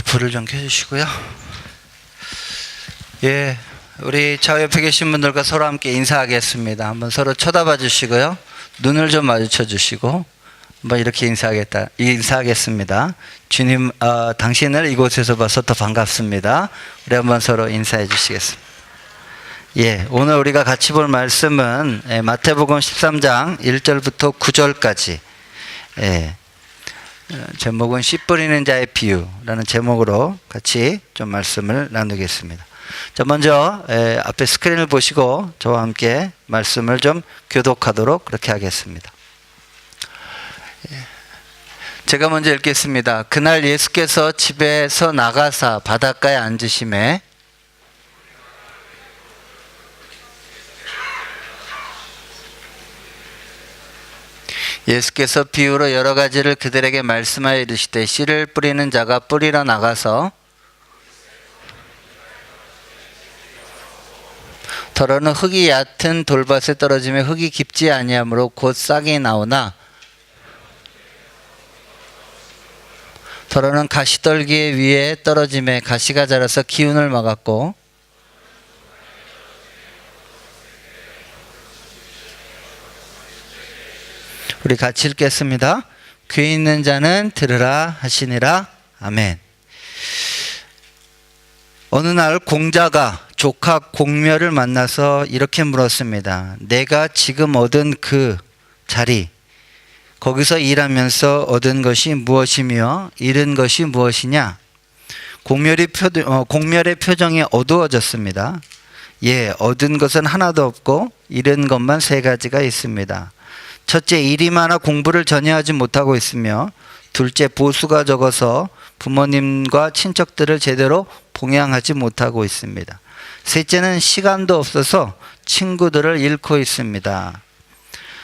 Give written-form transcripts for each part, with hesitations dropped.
불을 좀 켜주시고요. 예, 우리 좌우 옆에 계신 분들과 서로 함께 인사하겠습니다. 한번 서로 쳐다봐 주시고요. 눈을 좀 마주쳐 주시고 한번 이렇게 인사하겠습니다. 주님, 당신을 이곳에서 봐서 더 반갑습니다. 우리 한번 서로 인사해 주시겠습니다. 예, 오늘 우리가 같이 볼 말씀은 마태복음 13장 1절부터 9절까지, 제목은 씨 뿌리는 자의 비유라는 제목으로 같이 좀 말씀을 나누겠습니다. 자, 먼저 앞에 스크린을 보시고 저와 함께 말씀을 좀 교독하도록 그렇게 하겠습니다. 제가 먼저 읽겠습니다. 그날 예수께서 집에서 나가사 바닷가에 앉으심에 예수께서 비유로 여러 가지를 그들에게 말씀하여 이르시되 씨를 뿌리는 자가 뿌리러 나가서 더러는 흙이 얕은 돌밭에 떨어지며 흙이 깊지 아니하므로 곧 싹이 나오나 더러는 가시떨기 위에 떨어지매 가시가 자라서 기운을 막았고 우리 같이 읽겠습니다. 귀 있는 자는 들으라 하시니라. 아멘. 어느 날 공자가 조카 공묘를 만나서 이렇게 물었습니다. 내가 지금 얻은 그 자리, 거기서 일하면서 얻은 것이 무엇이며 잃은 것이 무엇이냐? 공멸의 표정이 어두워졌습니다. 예, 얻은 것은 하나도 없고 잃은 것만 세 가지가 있습니다. 첫째, 일이 많아 공부를 전혀 하지 못하고 있으며, 둘째, 보수가 적어서 부모님과 친척들을 제대로 봉양하지 못하고 있습니다. 셋째는 시간도 없어서 친구들을 잃고 있습니다.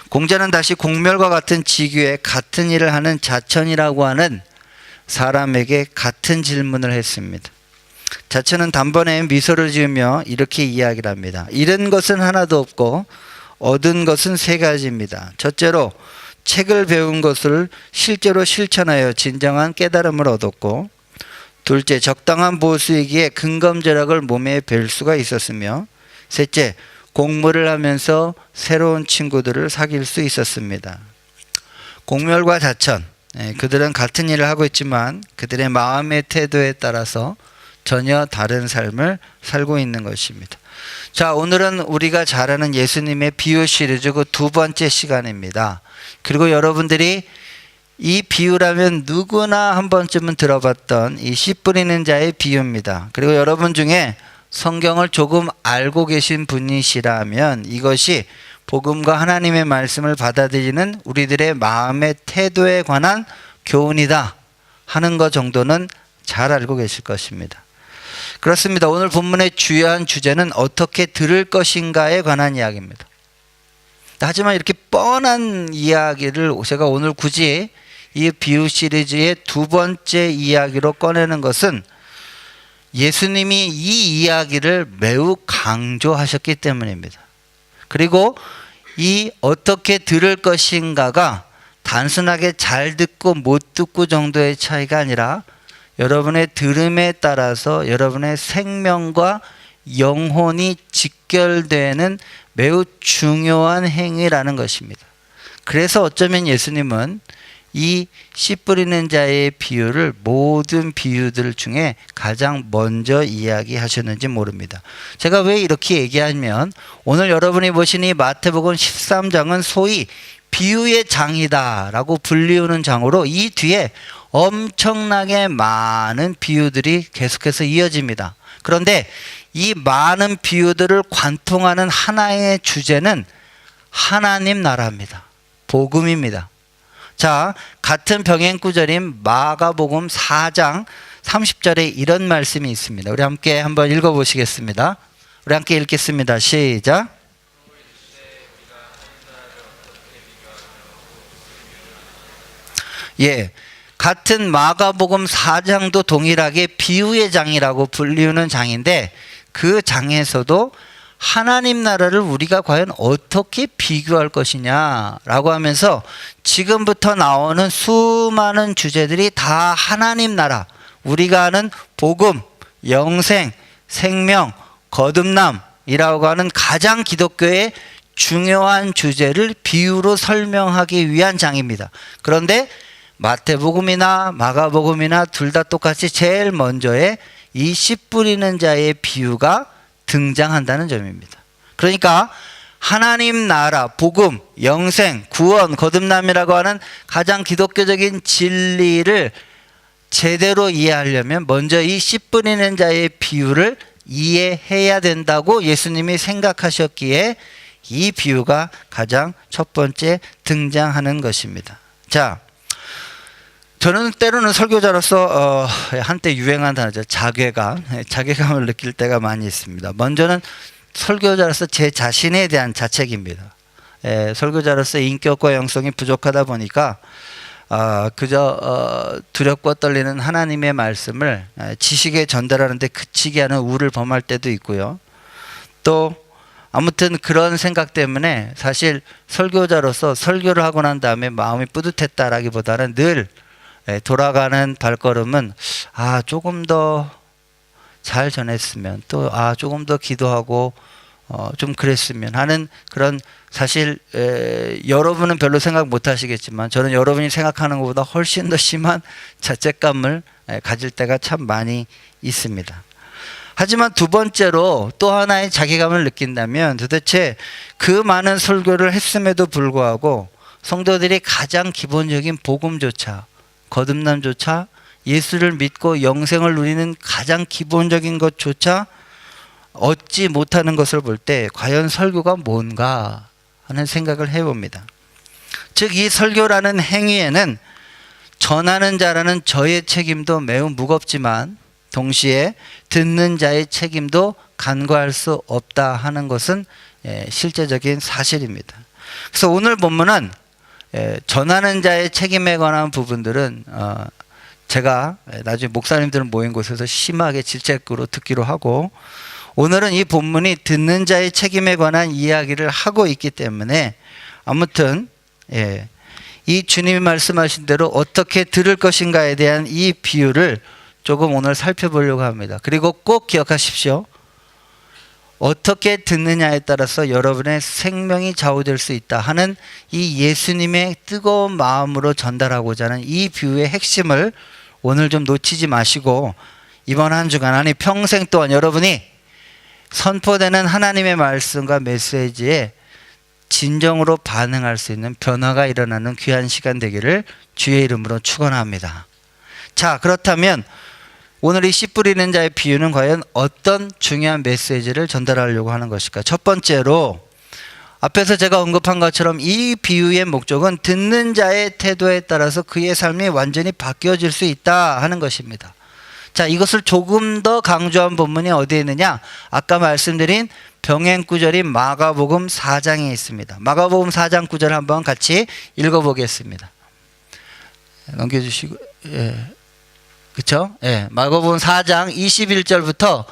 공자는 다시 공멸과 같은 직위에 같은 일을 하는 자천이라고 하는 사람에게 같은 질문을 했습니다. 자천은 단번에 미소를 지으며 이렇게 이야기를 합니다. 잃은 것은 하나도 없고 얻은 것은 세 가지입니다. 첫째로 책을 배운 것을 실제로 실천하여 진정한 깨달음을 얻었고, 둘째, 적당한 보수이기에 근검절약을 몸에 뵐 수가 있었으며, 셋째, 공부를 하면서 새로운 친구들을 사귈 수 있었습니다. 공멸과 자천, 그들은 같은 일을 하고 있지만 그들의 마음의 태도에 따라서 전혀 다른 삶을 살고 있는 것입니다. 자, 오늘은 우리가 잘 아는 예수님의 비유 시리즈 그 두 번째 시간입니다. 그리고 여러분들이 이 비유라면 누구나 한 번쯤은 들어봤던 이 씨 뿌리는 자의 비유입니다. 그리고 여러분 중에 성경을 조금 알고 계신 분이시라면 이것이 복음과 하나님의 말씀을 받아들이는 우리들의 마음의 태도에 관한 교훈이다 하는 것 정도는 잘 알고 계실 것입니다. 그렇습니다. 오늘 본문의 주요한 주제는 어떻게 들을 것인가에 관한 이야기입니다. 하지만 이렇게 뻔한 이야기를 제가 오늘 굳이 이 비유 시리즈의 두 번째 이야기로 꺼내는 것은 예수님이 이 이야기를 매우 강조하셨기 때문입니다. 그리고 이 어떻게 들을 것인가가 단순하게 잘 듣고 못 듣고 정도의 차이가 아니라 여러분의 들음에 따라서 여러분의 생명과 영혼이 직결되는 매우 중요한 행위라는 것입니다. 그래서 어쩌면 예수님은 이 씨 뿌리는 자의 비유를 모든 비유들 중에 가장 먼저 이야기하셨는지 모릅니다. 제가 왜 이렇게 얘기하면 오늘 여러분이 보신 이 마태복음 13장은 소위 비유의 장이다라고 불리우는 장으로 이 뒤에 엄청나게 많은 비유들이 계속해서 이어집니다. 그런데 이 많은 비유들을 관통하는 하나의 주제는 하나님 나라입니다. 복음입니다. 자, 같은 병행 구절인 마가복음 4장 30절에 이런 말씀이 있습니다. 우리 함께 한번 읽어보시겠습니다. 우리 함께 읽겠습니다. 시작. 예, 같은 마가복음 4장도 동일하게 비유의 장이라고 불리우는 장인데 그 장에서도 하나님 나라를 우리가 과연 어떻게 비교할 것이냐라고 하면서 지금부터 나오는 수많은 주제들이 다 하나님 나라, 우리가 아는 복음, 영생, 생명, 거듭남이라고 하는 가장 기독교의 중요한 주제를 비유로 설명하기 위한 장입니다. 그런데 마태복음이나 마가복음이나 둘 다 똑같이 제일 먼저에 이 씨 뿌리는 자의 비유가 등장한다는 점입니다. 그러니까 하나님 나라, 복음, 영생, 구원, 거듭남이라고 하는 가장 기독교적인 진리를 제대로 이해하려면 먼저 이 씨 뿌리는 자의 비유를 이해해야 된다고 예수님이 생각하셨기에 이 비유가 가장 첫 번째 등장하는 것입니다. 자, 저는 때로는 설교자로서 한때 유행한 단어죠. 자괴감을 느낄 때가 많이 있습니다. 먼저는 설교자로서 제 자신에 대한 자책입니다. 설교자로서 인격과 영성이 부족하다 보니까 그저 두렵고 떨리는 하나님의 말씀을 지식에 전달하는데 그치게 하는 우를 범할 때도 있고요. 또 아무튼 그런 생각 때문에 사실 설교자로서 설교를 하고 난 다음에 마음이 뿌듯했다라기보다는 늘 돌아가는 발걸음은 조금 더 잘 전했으면, 또 조금 더 기도하고 좀 그랬으면 하는 그런, 사실 여러분은 별로 생각 못 하시겠지만 저는 여러분이 생각하는 것보다 훨씬 더 심한 자책감을 가질 때가 참 많이 있습니다. 하지만 두 번째로 또 하나의 자괴감을 느낀다면, 도대체 그 많은 설교를 했음에도 불구하고 성도들이 가장 기본적인 복음조차, 거듭남조차, 예수를 믿고 영생을 누리는 가장 기본적인 것조차 얻지 못하는 것을 볼 때 과연 설교가 뭔가 하는 생각을 해봅니다. 즉, 이 설교라는 행위에는 전하는 자라는 저의 책임도 매우 무겁지만 동시에 듣는 자의 책임도 간과할 수 없다 하는 것은 실제적인 사실입니다. 그래서 오늘 본문은 전하는 자의 책임에 관한 부분들은 제가 나중에 목사님들 모인 곳에서 심하게 질책으로 듣기로 하고, 오늘은 이 본문이 듣는 자의 책임에 관한 이야기를 하고 있기 때문에 아무튼 이 주님이 말씀하신 대로 어떻게 들을 것인가에 대한 이 비유를 조금 오늘 살펴보려고 합니다. 그리고 꼭 기억하십시오. 어떻게 듣느냐에 따라서 여러분의 생명이 좌우될 수 있다 하는 이 예수님의 뜨거운 마음으로 전달하고자 하는 이 비유의 핵심을 오늘 좀 놓치지 마시고, 이번 한 주간, 아니 평생 동안 여러분이 선포되는 하나님의 말씀과 메시지에 진정으로 반응할 수 있는 변화가 일어나는 귀한 시간 되기를 주의 이름으로 축원합니다. 자, 그렇다면 오늘 이 씨 뿌리는 자의 비유는 과연 어떤 중요한 메시지를 전달하려고 하는 것일까? 첫 번째로, 앞에서 제가 언급한 것처럼 이 비유의 목적은 듣는 자의 태도에 따라서 그의 삶이 완전히 바뀌어질 수 있다 하는 것입니다. 자, 이것을 조금 더 강조한 본문이 어디에 있느냐? 아까 말씀드린 병행 구절인 마가복음 4장에 있습니다. 마가복음 4장 9절 한번 같이 읽어보겠습니다. 넘겨주시고, 그쵸? 마가복음 4장 21절부터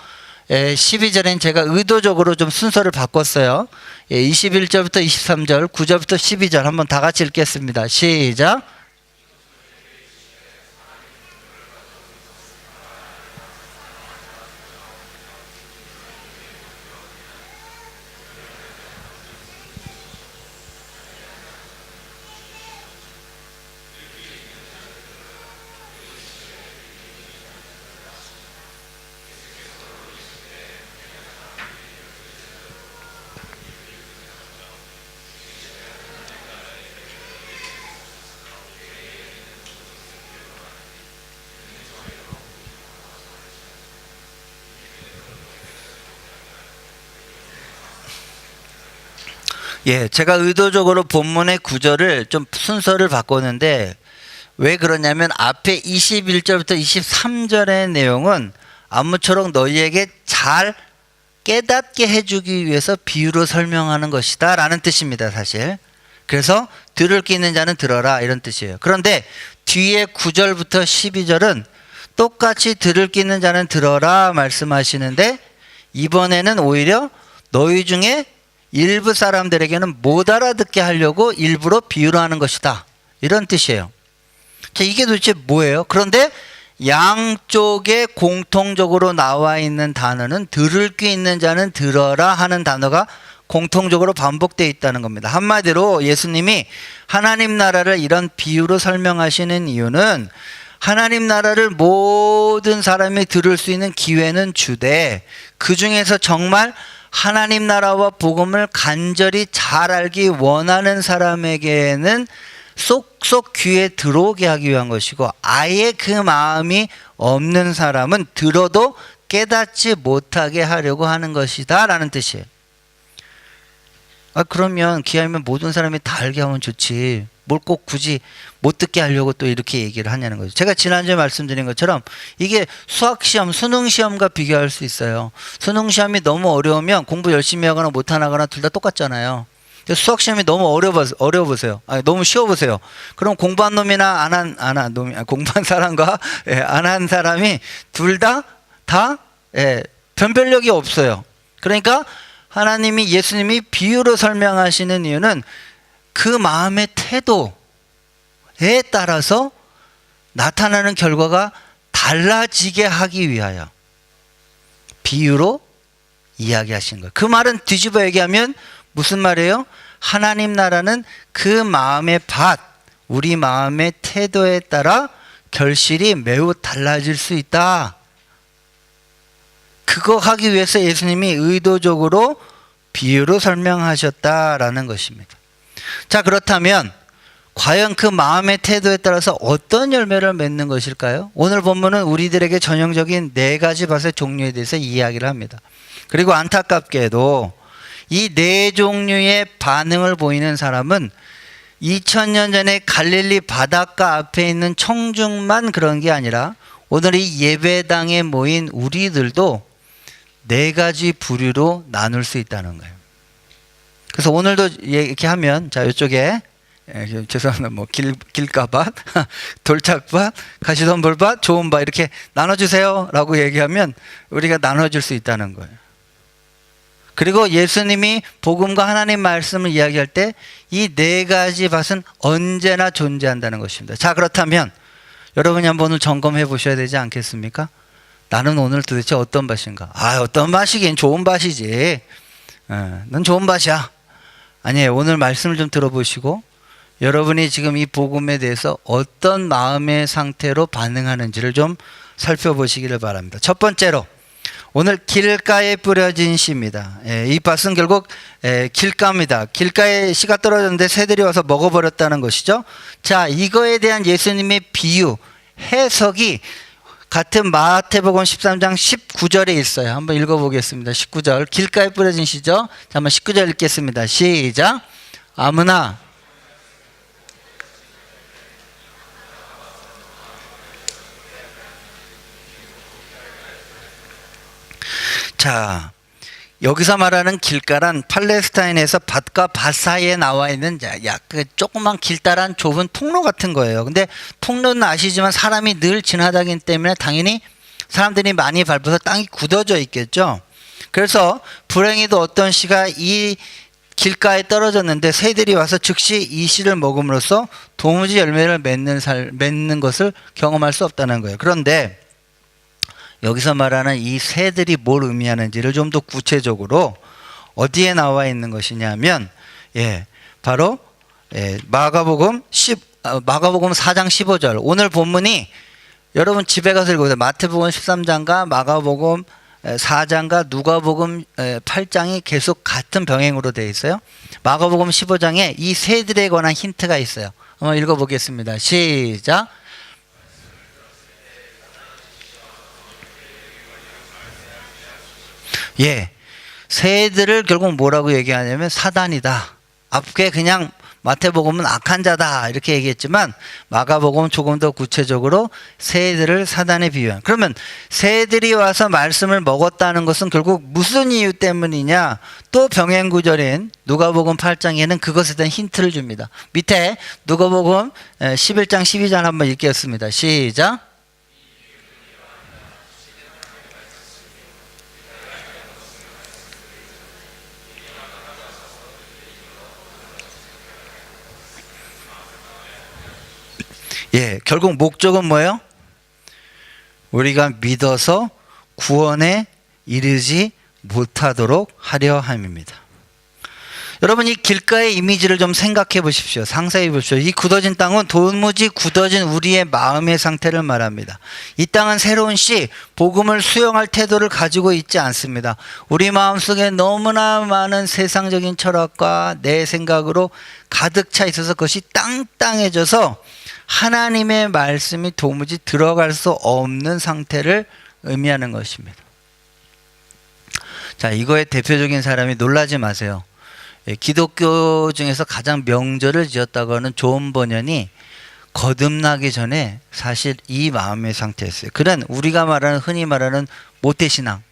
12절엔 제가 의도적으로 좀 순서를 바꿨어요. 21절부터 23절, 9절부터 12절 한번 다 같이 읽겠습니다. 시작. 제가 의도적으로 본문의 구절을 좀 순서를 바꿨는데, 왜 그러냐면 앞에 21절부터 23절의 내용은 아무쪼록 너희에게 잘 깨닫게 해주기 위해서 비유로 설명하는 것이다 라는 뜻입니다, 사실. 그래서 들을 게 있는 자는 들어라, 이런 뜻이에요. 그런데 뒤에 9절부터 12절은 똑같이 들을 게 있는 자는 들어라 말씀하시는데, 이번에는 오히려 너희 중에 일부 사람들에게는 못 알아듣게 하려고 일부러 비유로 하는 것이다, 이런 뜻이에요. 자, 이게 도대체 뭐예요? 그런데 양쪽에 공통적으로 나와 있는 단어는 들을 귀 있는 자는 들어라 하는 단어가 공통적으로 반복되어 있다는 겁니다. 한마디로 예수님이 하나님 나라를 이런 비유로 설명하시는 이유는 하나님 나라를 모든 사람이 들을 수 있는 기회는 주되 그 중에서 정말 하나님 나라와 복음을 간절히 잘 알기 원하는 사람에게는 쏙쏙 귀에 들어오게 하기 위한 것이고 아예 그 마음이 없는 사람은 들어도 깨닫지 못하게 하려고 하는 것이다 라는 뜻이에요. 그러면 기회면 모든 사람이 다 알게 하면 좋지 뭘 꼭 굳이 못 듣게 하려고 또 이렇게 얘기를 하냐는 거죠. 제가 지난주에 말씀드린 것처럼 이게 수학시험, 수능시험과 비교할 수 있어요. 수능시험이 너무 어려우면 공부 열심히 하거나 못하거나 둘 다 똑같잖아요. 수학시험이 너무 어려워보세요. 너무 쉬워보세요. 그럼 공부한 놈이나 공부한 사람과 안 한 사람이 둘 다 변별력이 없어요. 그러니까 예수님이 비유로 설명하시는 이유는 그 마음의 태도에 따라서 나타나는 결과가 달라지게 하기 위하여 비유로 이야기하시는 거예요. 그 말은 뒤집어 얘기하면 무슨 말이에요? 하나님 나라는 그 마음의 밭, 우리 마음의 태도에 따라 결실이 매우 달라질 수 있다. 그거 하기 위해서 예수님이 의도적으로 비유로 설명하셨다라는 것입니다. 자, 그렇다면 과연 그 마음의 태도에 따라서 어떤 열매를 맺는 것일까요? 오늘 본문은 우리들에게 전형적인 4가지 밭의 종류에 대해서 이야기를 합니다. 그리고 안타깝게도 이 4종류의 반응을 보이는 사람은 2000년 전에 갈릴리 바닷가 앞에 있는 청중만 그런 게 아니라 오늘 이 예배당에 모인 우리들도 4가지 부류로 나눌 수 있다는 거예요. 그래서 오늘도 이렇게 하면 자 이쪽에 죄송합니다. 뭐 길가밭, 돌짝밭, 가시덤불밭, 좋은밭 이렇게 나눠주세요 라고 얘기하면 우리가 나눠줄 수 있다는 거예요. 그리고 예수님이 복음과 하나님 말씀을 이야기할 때 이 4가지 밭은 언제나 존재한다는 것입니다. 자, 그렇다면 여러분이 한번 점검해 보셔야 되지 않겠습니까? 나는 오늘 도대체 어떤 밭인가? 어떤 밭이긴 좋은 밭이지. 넌 좋은 밭이야. 아니에요. 오늘 말씀을 좀 들어보시고 여러분이 지금 이 복음에 대해서 어떤 마음의 상태로 반응하는지를 좀 살펴보시기를 바랍니다. 첫 번째로 오늘 길가에 뿌려진 씨입니다. 이 밭은 결국 길가입니다. 길가에 씨가 떨어졌는데 새들이 와서 먹어버렸다는 것이죠. 자, 이거에 대한 예수님의 비유, 해석이 같은 마태복음 13장 19절에 있어요. 한번 읽어보겠습니다. 19절 길가에 뿌려진 씨죠. 자, 한번 19절 읽겠습니다. 시작. 아무나 자, 여기서 말하는 길가란 팔레스타인에서 밭과 밭 사이에 나와 있는 조그만 길다란 좁은 통로 같은 거예요. 근데 통로는 아시지만 사람이 늘 지나다니기 때문에 당연히 사람들이 많이 밟아서 땅이 굳어져 있겠죠. 그래서 불행히도 어떤 씨가 이 길가에 떨어졌는데 새들이 와서 즉시 이 씨를 먹음으로써 도무지 열매를 맺는 것을 경험할 수 없다는 거예요. 그런데 여기서 말하는 이 새들이 뭘 의미하는지를 좀 더 구체적으로 어디에 나와 있는 것이냐면 바로 마가복음 4장 15절 오늘 본문이 여러분 집에 가서 읽어보세요. 마태복음 13장과 마가복음 4장과 누가복음 8장이 계속 같은 병행으로 되어 있어요. 마가복음 15장에 이 새들에 관한 힌트가 있어요. 한번 읽어보겠습니다. 시작. 새들을 결국 뭐라고 얘기하냐면 사단이다. 앞에 그냥 마태복음은 악한 자다 이렇게 얘기했지만 마가복음은 조금 더 구체적으로 새들을 사단에 비유한. 그러면 새들이 와서 말씀을 먹었다는 것은 결국 무슨 이유 때문이냐? 또 병행구절인 누가복음 8장에는 그것에 대한 힌트를 줍니다. 밑에 누가복음 11장 12절 한번 읽겠습니다. 시작. 결국 목적은 뭐예요? 우리가 믿어서 구원에 이르지 못하도록 하려 함입니다. 여러분, 이 길가의 이미지를 좀 생각해 보십시오. 상상해 보십시오. 이 굳어진 땅은 도무지 굳어진 우리의 마음의 상태를 말합니다. 이 땅은 새로운 씨, 복음을 수용할 태도를 가지고 있지 않습니다. 우리 마음속에 너무나 많은 세상적인 철학과 내 생각으로 가득 차 있어서 그것이 땅땅해져서 하나님의 말씀이 도무지 들어갈 수 없는 상태를 의미하는 것입니다. 자, 이거의 대표적인 사람이, 놀라지 마세요, 기독교 중에서 가장 명절을 지었다고 하는 존 버년이 거듭나기 전에 사실 이 마음의 상태였어요. 그런 우리가 말하는, 흔히 말하는 모태신앙,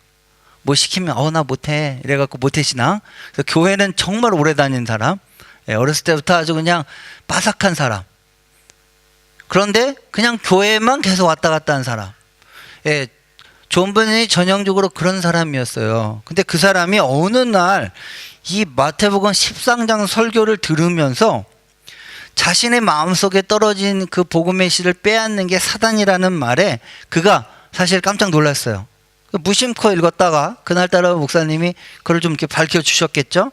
뭐 시키면 나 못해 이래갖고 모태신앙. 그래서 교회는 정말 오래 다닌 사람, 어렸을 때부터 아주 그냥 빠삭한 사람, 그런데 그냥 교회만 계속 왔다 갔다 한 사람. 존 버년이 전형적으로 그런 사람이었어요. 근데 그 사람이 어느 날 이 마태복음 10장 설교를 들으면서 자신의 마음속에 떨어진 그 복음의 씨를 빼앗는 게 사단이라는 말에 그가 사실 깜짝 놀랐어요. 무심코 읽었다가 그날따라 목사님이 그걸 좀 이렇게 밝혀주셨겠죠.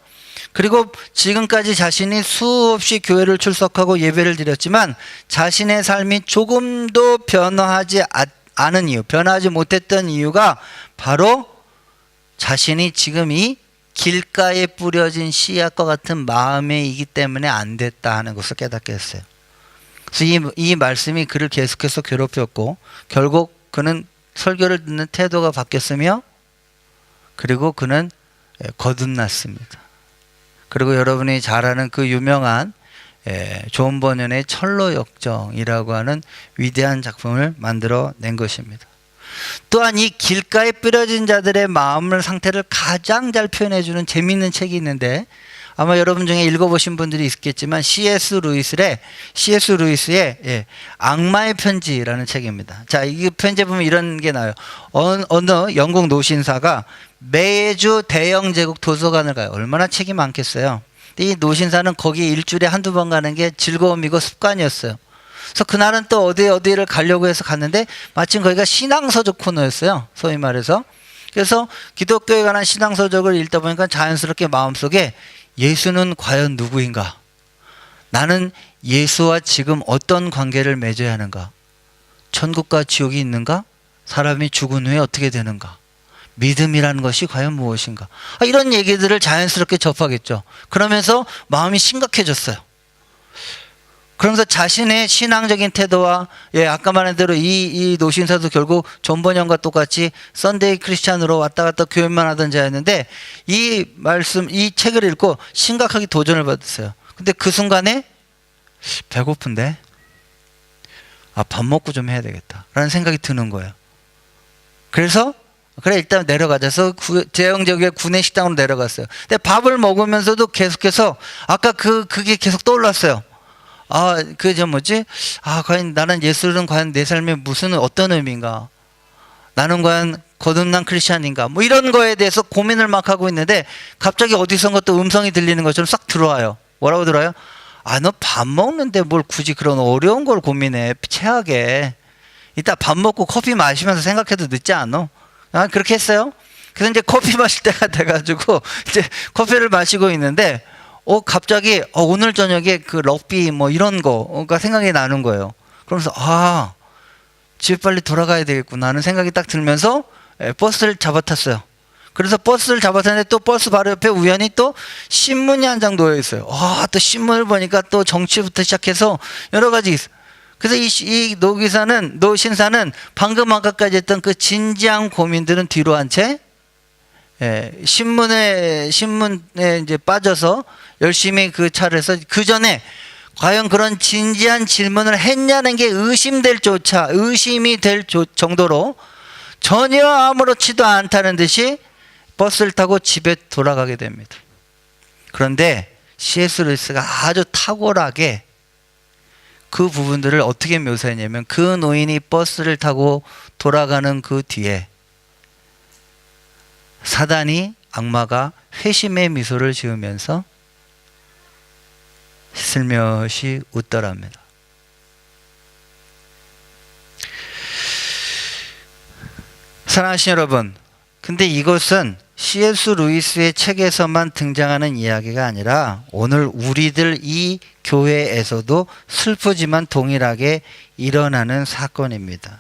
그리고 지금까지 자신이 수없이 교회를 출석하고 예배를 드렸지만 자신의 삶이 조금도 변화하지 않은 이유, 변화하지 못했던 이유가 바로 자신이 지금 이 길가에 뿌려진 씨앗과 같은 마음이기 때문에 안 됐다 하는 것을 깨닫게 했어요. 그래서 이 말씀이 그를 계속해서 괴롭혔고, 결국 그는 설교를 듣는 태도가 바뀌었으며, 그리고 그는 거듭났습니다. 그리고 여러분이 잘 아는 그 유명한 존 버년의 철로 역정이라고 하는 위대한 작품을 만들어낸 것입니다. 또한 이 길가에 뿌려진 자들의 마음의 상태를 가장 잘 표현해주는 재미있는 책이 있는데, 아마 여러분 중에 읽어보신 분들이 있겠지만 C.S. 루이스의 악마의 편지라는 책입니다. 자, 이 편지에 보면 이런 게 나와요. 어느 영국 노신사가 매주 대영 제국 도서관을 가요. 얼마나 책이 많겠어요. 근데 이 노신사는 거기 일주일에 한두 번 가는 게 즐거움이고 습관이었어요. 그래서 그날은 또 어디를 가려고 해서 갔는데 마침 거기가 신앙서적 코너였어요, 소위 말해서. 그래서 기독교에 관한 신앙서적을 읽다 보니까 자연스럽게 마음속에 예수는 과연 누구인가? 나는 예수와 지금 어떤 관계를 맺어야 하는가? 천국과 지옥이 있는가? 사람이 죽은 후에 어떻게 되는가? 믿음이라는 것이 과연 무엇인가? 이런 얘기들을 자연스럽게 접하겠죠. 그러면서 마음이 심각해졌어요. 그러면서 자신의 신앙적인 태도와, 아까 말한 대로 이 노신사도 결국 존 버년과 똑같이 썬데이 크리스찬으로 왔다 갔다 교회만 하던 자였는데, 이 책을 읽고 심각하게 도전을 받았어요. 근데 그 순간에 배고픈데, 밥 먹고 좀 해야 되겠다 라는 생각이 드는 거예요. 그래서 그래, 일단 내려가자 해서 대형적의 구내 식당으로 내려갔어요. 근데 밥을 먹으면서도 계속해서 아까 그게 계속 떠올랐어요. 과연 나는 예수는 과연 내 삶에 어떤 의미인가? 나는 과연 거듭난 크리스찬인가? 뭐 이런 거에 대해서 고민을 막 하고 있는데, 갑자기 어디선가 또 음성이 들리는 것처럼 싹 들어와요. 뭐라고 들어요? 너 밥 먹는데 뭘 굳이 그런 어려운 걸 고민해, 체하게. 이따 밥 먹고 커피 마시면서 생각해도 늦지 않아? 그렇게 했어요. 그래서 이제 커피 마실 때가 돼가지고 이제 커피를 마시고 있는데, 갑자기 오늘 저녁에 그 럭비 뭐 이런 거가 생각이 나는 거예요. 그러면서 집에 빨리 돌아가야 되겠구나 하는 생각이 딱 들면서 버스를 잡아탔어요. 그래서 버스를 잡아탔는데 또 버스 바로 옆에 우연히 또 신문이 한 장 놓여 있어요. 또 신문을 보니까 또 정치부터 시작해서 여러 가지 있어요. 그래서 이 노신사는 방금 아까까지 했던 그 진지한 고민들은 뒤로 한 채 신문에 이제 빠져서 열심히 그 차를 해서, 그 전에 과연 그런 진지한 질문을 했냐는 게 의심이 될 정도로 전혀 아무렇지도 않다는 듯이 버스를 타고 집에 돌아가게 됩니다. 그런데 C.S. 루이스가 아주 탁월하게 그 부분들을 어떻게 묘사했냐면, 그 노인이 버스를 타고 돌아가는 그 뒤에 악마가 회심의 미소를 지으면서 슬며시 웃더랍니다. 사랑하신 여러분, 근데 이것은 C.S. 루이스의 책에서만 등장하는 이야기가 아니라 오늘 우리들 이 교회에서도 슬프지만 동일하게 일어나는 사건입니다.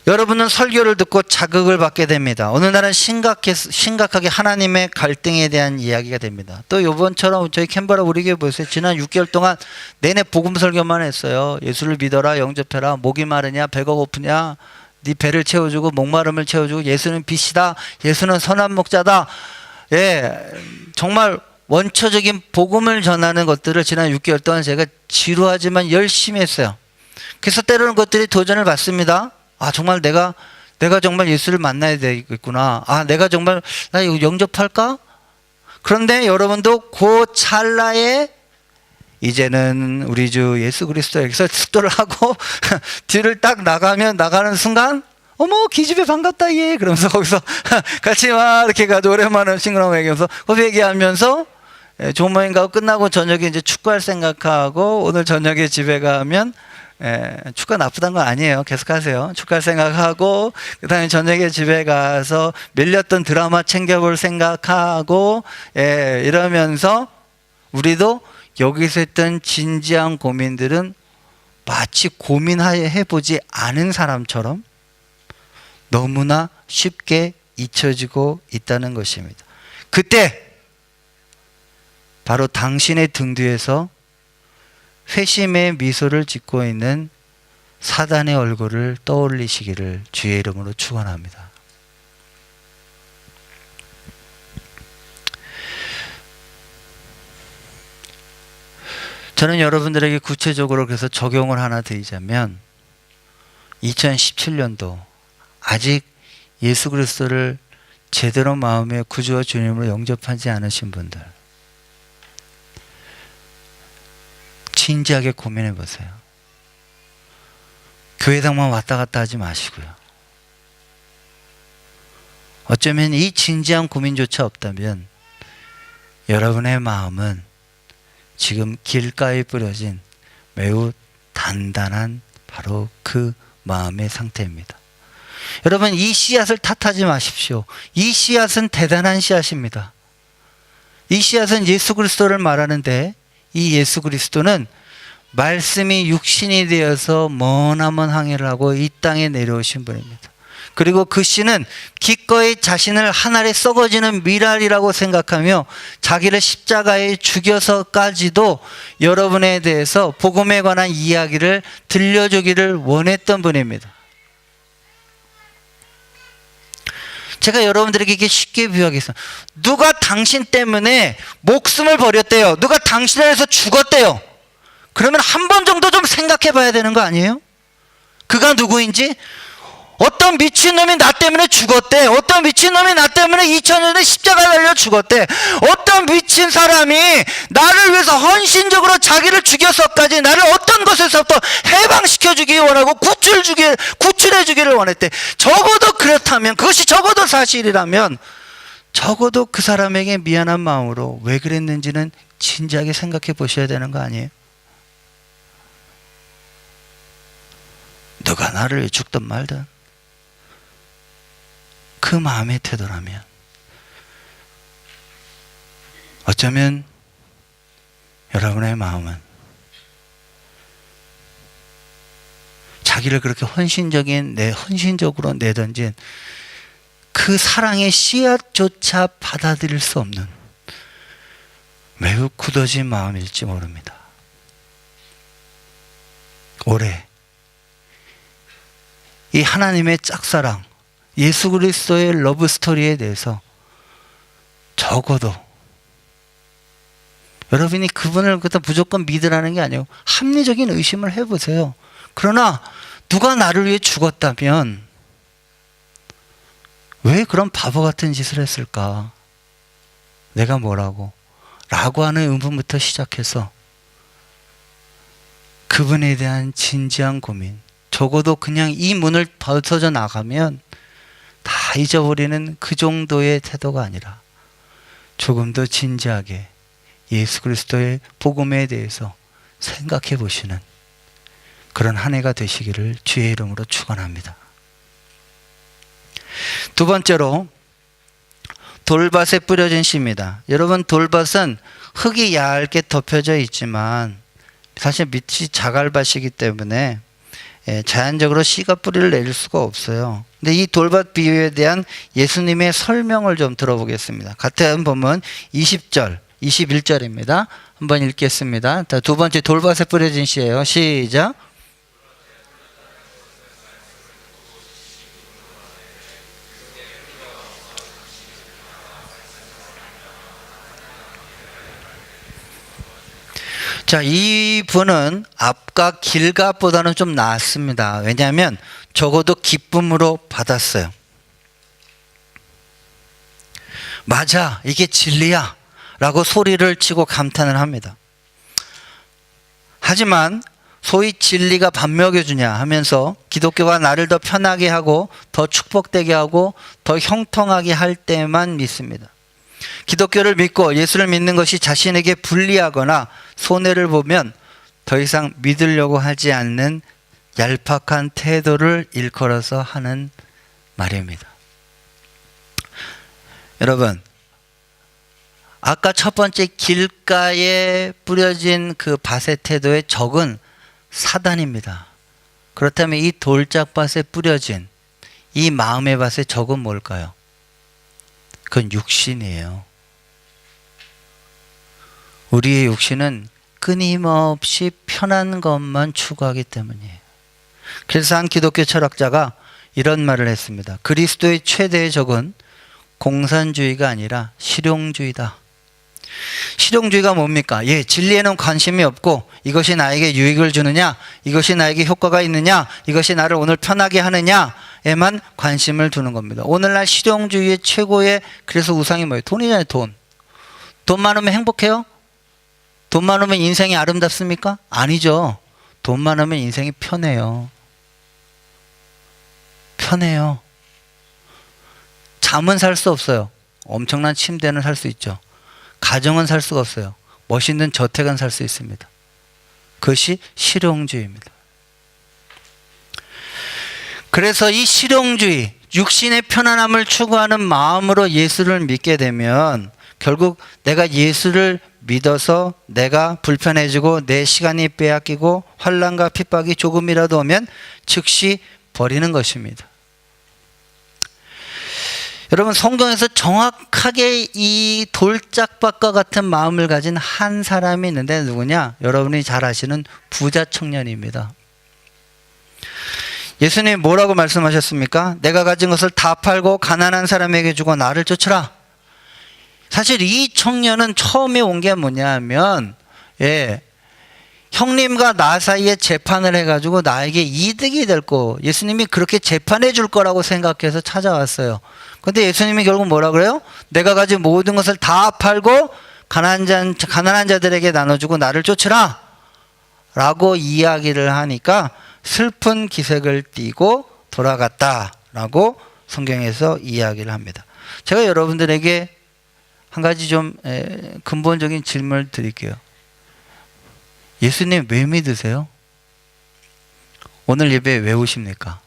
여러분은 설교를 듣고 자극을 받게 됩니다. 어느 날은 심각하게 하나님의 갈등에 대한 이야기가 됩니다. 또 이번처럼 저희 캔버라 우리 교회 보세요. 지난 6개월 동안 내내 복음 설교만 했어요. 예수를 믿어라, 영접해라, 목이 마르냐, 배가 고프냐, 네 배를 채워주고 목마름을 채워주고, 예수는 빛이다, 예수는 선한 목자다. 정말 원초적인 복음을 전하는 것들을 지난 6개월 동안 제가 지루하지만 열심히 했어요. 그래서 때로는 것들이 도전을 받습니다. 정말 내가 정말 예수를 만나야 되겠구나. 내가 정말 나 이거 영접할까? 그런데 여러분도 그 찰나에 이제는 우리 주 예수 그리스도에게서 축도를 하고 뒤를 딱 나가는 순간, 어머 기집애 반갑다 얘, 그러면서 거기서 같이 막 이렇게 가지고 오랜만에 싱그러운 얘기하면서 얘기하면서 좋은 모임 가고 끝나고 저녁에 이제 축구할 생각하고, 오늘 저녁에 집에 가면 축구가 나쁘다는 건 아니에요. 계속하세요. 축구할 생각하고, 그 다음에 저녁에 집에 가서 밀렸던 드라마 챙겨볼 생각하고, 이러면서 우리도 여기서 했던 진지한 고민들은 마치 고민해보지 않은 사람처럼 너무나 쉽게 잊혀지고 있다는 것입니다. 그때 바로 당신의 등 뒤에서 회심의 미소를 짓고 있는 사단의 얼굴을 떠올리시기를 주의 이름으로 축원합니다. 저는 여러분들에게 구체적으로 그래서 적용을 하나 드리자면, 2017년도 아직 예수 그리스도를 제대로 마음의 구주와 주님으로 영접하지 않으신 분들, 진지하게 고민해 보세요. 교회당만 왔다 갔다 하지 마시고요. 어쩌면 이 진지한 고민조차 없다면 여러분의 마음은 지금 길가에 뿌려진 매우 단단한 바로 그 마음의 상태입니다. 여러분, 이 씨앗을 탓하지 마십시오. 이 씨앗은 대단한 씨앗입니다. 이 씨앗은 예수 그리스도를 말하는데, 이 예수 그리스도는 말씀이 육신이 되어서 머나먼 항해를 하고 이 땅에 내려오신 분입니다. 그리고 그 씨는 기꺼이 자신을 한 알에 썩어지는 미랄이라고 생각하며 자기를 십자가에 죽여서까지도 여러분에 대해서 복음에 관한 이야기를 들려주기를 원했던 분입니다. 제가 여러분들에게 이게 쉽게 비유하겠습니다. 누가 당신 때문에 목숨을 버렸대요. 누가 당신을 위해서 죽었대요. 그러면 한 번 정도 좀 생각해 봐야 되는 거 아니에요? 그가 누구인지? 어떤 미친놈이 나 때문에 죽었대. 어떤 미친놈이 나 때문에 2000년에 십자가 달려 죽었대. 어떤 미친 사람이 나를 위해서 헌신적으로 자기를 죽여서까지 나를 어떤 것에서부터 해방시켜 주기 원하고 구출해 주기를 원했대. 적어도 그렇다면, 그것이 적어도 사실이라면 적어도 그 사람에게 미안한 마음으로 왜 그랬는지는 진지하게 생각해 보셔야 되는 거 아니에요? 누가 나를 죽든 말든 그 마음의 태도라면 어쩌면 여러분의 마음은 자기를 그렇게 헌신적으로 내던진 그 사랑의 씨앗조차 받아들일 수 없는 매우 굳어진 마음일지 모릅니다. 올해 이 하나님의 짝사랑, 예수 그리스도의 러브 스토리에 대해서 적어도 여러분이 그분을 무조건 믿으라는 게 아니고 합리적인 의심을 해보세요. 그러나 누가 나를 위해 죽었다면 왜 그런 바보 같은 짓을 했을까? 내가 뭐라고? 라고 하는 의문부터 시작해서 그분에 대한 진지한 고민, 적어도 그냥 이 문을 벗어져 나가면 다 잊어버리는 그 정도의 태도가 아니라 조금 더 진지하게 예수 그리스도의 복음에 대해서 생각해 보시는 그런 한 해가 되시기를 주의 이름으로 축원합니다. 두 번째로 돌밭에 뿌려진 씨입니다. 여러분, 돌밭은 흙이 얇게 덮여져 있지만 사실 밑이 자갈밭이기 때문에 자연적으로 씨가 뿌리를 내릴 수가 없어요. 근데 이 돌밭 비유에 대한 예수님의 설명을 좀 들어보겠습니다. 같은 본문 20절, 21절입니다. 한번 읽겠습니다. 두 번째 돌밭에 뿌려진 씨예요. 시작. 자, 이 분은 앞과 길갓보다는 좀 나았습니다. 왜냐하면 적어도 기쁨으로 받았어요. 맞아, 이게 진리야 라고 소리를 치고 감탄을 합니다. 하지만 소위 진리가 밥 먹여주냐 하면서 기독교가 나를 더 편하게 하고 더 축복되게 하고 더 형통하게 할 때만 믿습니다. 기독교를 믿고 예수를 믿는 것이 자신에게 불리하거나 손해를 보면 더 이상 믿으려고 하지 않는 얄팍한 태도를 일컬어서 하는 말입니다. 여러분, 아까 첫 번째 길가에 뿌려진 그 밭의 태도의 적은 사단입니다. 그렇다면 이 돌짝밭에 뿌려진 이 마음의 밭의 적은 뭘까요? 그건 육신이에요. 우리의 육신은 끊임없이 편한 것만 추구하기 때문이에요. 그래서 한 기독교 철학자가 이런 말을 했습니다. 그리스도의 최대의 적은 공산주의가 아니라 실용주의다. 실용주의가 뭡니까? 진리에는 관심이 없고 이것이 나에게 유익을 주느냐, 이것이 나에게 효과가 있느냐, 이것이 나를 오늘 편하게 하느냐에만 관심을 두는 겁니다. 오늘날 실용주의의 최고의 그래서 우상이 뭐예요? 돈이잖아요. 돈. 돈 많으면 행복해요? 돈 많으면 인생이 아름답습니까? 아니죠. 돈 많으면 인생이 편해요. 편해요. 잠은 살 수 없어요. 엄청난 침대는 살 수 있죠. 가정은 살 수가 없어요. 멋있는 저택은 살 수 있습니다. 그것이 실용주의입니다. 그래서 이 실용주의, 육신의 편안함을 추구하는 마음으로 예수를 믿게 되면 결국 내가 예수를 믿어서 내가 불편해지고 내 시간이 빼앗기고 환난과 핍박이 조금이라도 오면 즉시 버리는 것입니다. 여러분, 성경에서 정확하게 이 돌짝밭과 같은 마음을 가진 한 사람이 있는데 누구냐? 여러분이 잘 아시는 부자 청년입니다. 예수님이 뭐라고 말씀하셨습니까? 내가 가진 것을 다 팔고 가난한 사람에게 주고 나를 쫓으라. 사실 이 청년은 처음에 온 게 뭐냐면 형님과 나 사이에 재판을 해가지고 나에게 이득이 될 거, 예수님이 그렇게 재판해 줄 거라고 생각해서 찾아왔어요. 근데 예수님이 결국 뭐라 그래요? 내가 가진 모든 것을 다 팔고 가난한 자들에게 나눠주고 나를 쫓으라 라고 이야기를 하니까 슬픈 기색을 띠고 돌아갔다라고 성경에서 이야기를 합니다. 제가 여러분들에게 한 가지 좀 근본적인 질문을 드릴게요. 예수님 왜 믿으세요? 오늘 예배 왜 오십니까?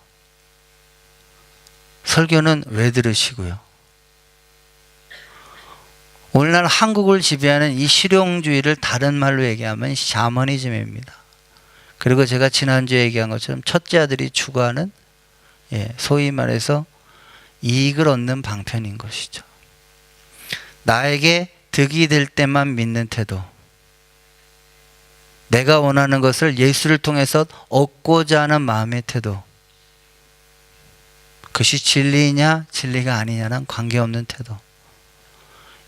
설교는 왜 들으시고요? 오늘날 한국을 지배하는 이 실용주의를 다른 말로 얘기하면 샤머니즘입니다. 그리고 제가 지난주에 얘기한 것처럼 첫째 아들이 추구하는 소위 말해서 이익을 얻는 방편인 것이죠. 나에게 득이 될 때만 믿는 태도, 내가 원하는 것을 예수를 통해서 얻고자 하는 마음의 태도, 그것이 진리냐 진리가 아니냐는 관계없는 태도.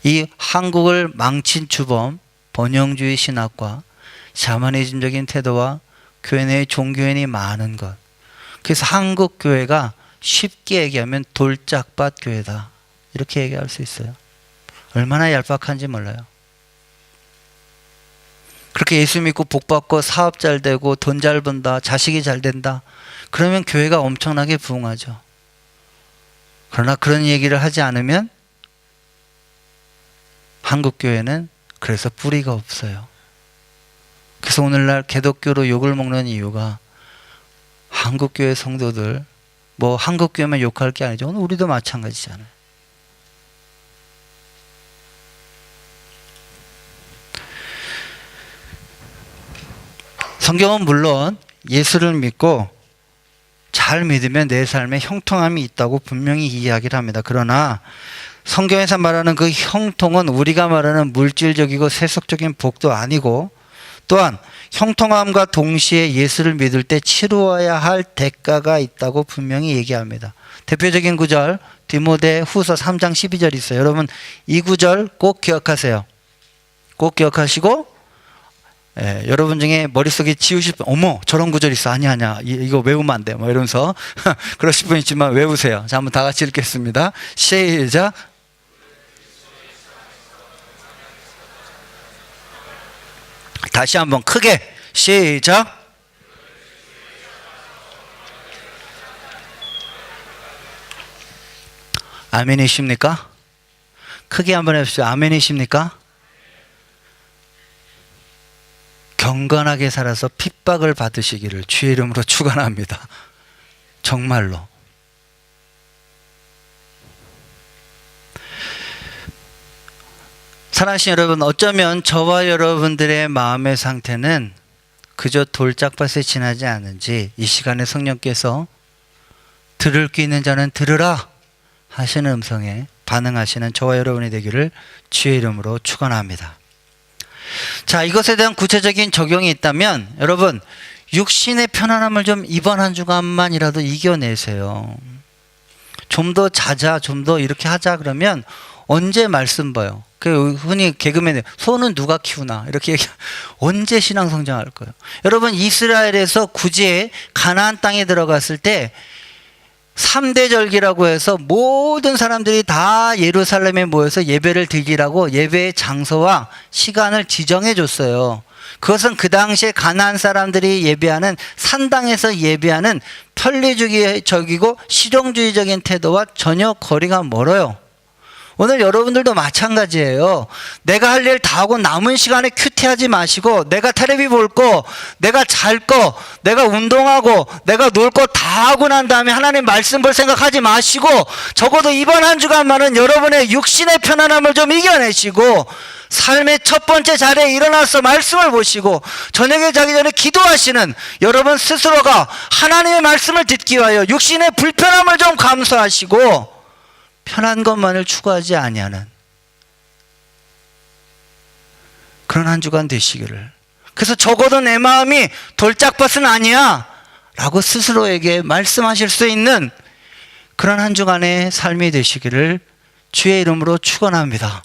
이 한국을 망친 주범 번영주의 신학과 샤머니즘적인 태도와 교회 내에 종교인이 많은 것, 그래서 한국 교회가 쉽게 얘기하면 돌짝밭 교회다 이렇게 얘기할 수 있어요. 얼마나 얄팍한지 몰라요. 그렇게 예수 믿고 복 받고 사업 잘 되고 돈 잘 번다, 자식이 잘 된다, 그러면 교회가 엄청나게 부흥하죠. 그러나 그런 얘기를 하지 않으면 한국 교회는 그래서 뿌리가 없어요. 그래서 오늘날 기독교로 욕을 먹는 이유가 한국 교회 성도들 뭐 한국교회만 욕할 게 아니죠. 오늘 우리도 마찬가지잖아요. 성경은 물론 예수를 믿고 잘 믿으면 내 삶에 형통함이 있다고 분명히 이야기를 합니다. 그러나 성경에서 말하는 그 형통은 우리가 말하는 물질적이고 세속적인 복도 아니고, 또한 형통함과 동시에 예수를 믿을 때 치루어야 할 대가가 있다고 분명히 얘기합니다. 대표적인 구절 디모데후서 3장 12절 있어요. 여러분 이 구절 꼭 기억하세요. 꼭 기억하시고, 여러분 중에 머릿속에 지우실 분, 어머 저런 구절 있어, 아니야 이거 외우면 안 돼 뭐 이러면서 그러실 분 있지만 외우세요. 자, 한번 다 같이 읽겠습니다. 시작. 다시 한번 크게 시작. 아멘이십니까? 크게 한번 해주세요. 아멘이십니까? 경건하게 살아서 핍박을 받으시기를 주의 이름으로 축원합니다. 정말로. 사랑하신 여러분, 어쩌면 저와 여러분들의 마음의 상태는 그저 돌짝밭에 지나지 않은지 이 시간에 성령께서 들을 귀 있는 자는 들으라 하시는 음성에 반응하시는 저와 여러분이 되기를 주의 이름으로 축원합니다. 자, 이것에 대한 구체적인 적용이 있다면 여러분, 육신의 편안함을 좀 이번 한 주간만이라도 이겨내세요. 좀 더 자자, 좀 더 이렇게 하자 그러면 언제 말씀 봐요? 그 흔히 개그맨이 소는 누가 키우나 이렇게 얘기, 언제 신앙 성장할 거예요? 여러분, 이스라엘에서 구제 가나안 땅에 들어갔을 때 3대 절기라고 해서 모든 사람들이 다 예루살렘에 모여서 예배를 드리라고 예배의 장소와 시간을 지정해 줬어요. 그것은 그 당시에 가나안 사람들이 예배하는 산당에서 예배하는 편리주의적이고 실용주의적인 태도와 전혀 거리가 멀어요. 오늘 여러분들도 마찬가지예요. 내가 할 일 다 하고 남은 시간에 큐티하지 마시고, 내가 텔레비 볼 거, 내가 잘 거, 내가 운동하고, 내가 놀 거 다 하고 난 다음에 하나님 말씀 볼 생각하지 마시고, 적어도 이번 한 주간만은 여러분의 육신의 편안함을 좀 이겨내시고, 삶의 첫 번째 자리에 일어나서 말씀을 보시고 저녁에 자기 전에 기도하시는 여러분 스스로가 하나님의 말씀을 듣기 위하여 육신의 불편함을 좀 감수하시고 편한 것만을 추구하지 아니하는 그런 한 주간 되시기를. 그래서 적어도 내 마음이 돌짝밭은 아니야 라고 스스로에게 말씀하실 수 있는 그런 한 주간의 삶이 되시기를 주의 이름으로 축원합니다.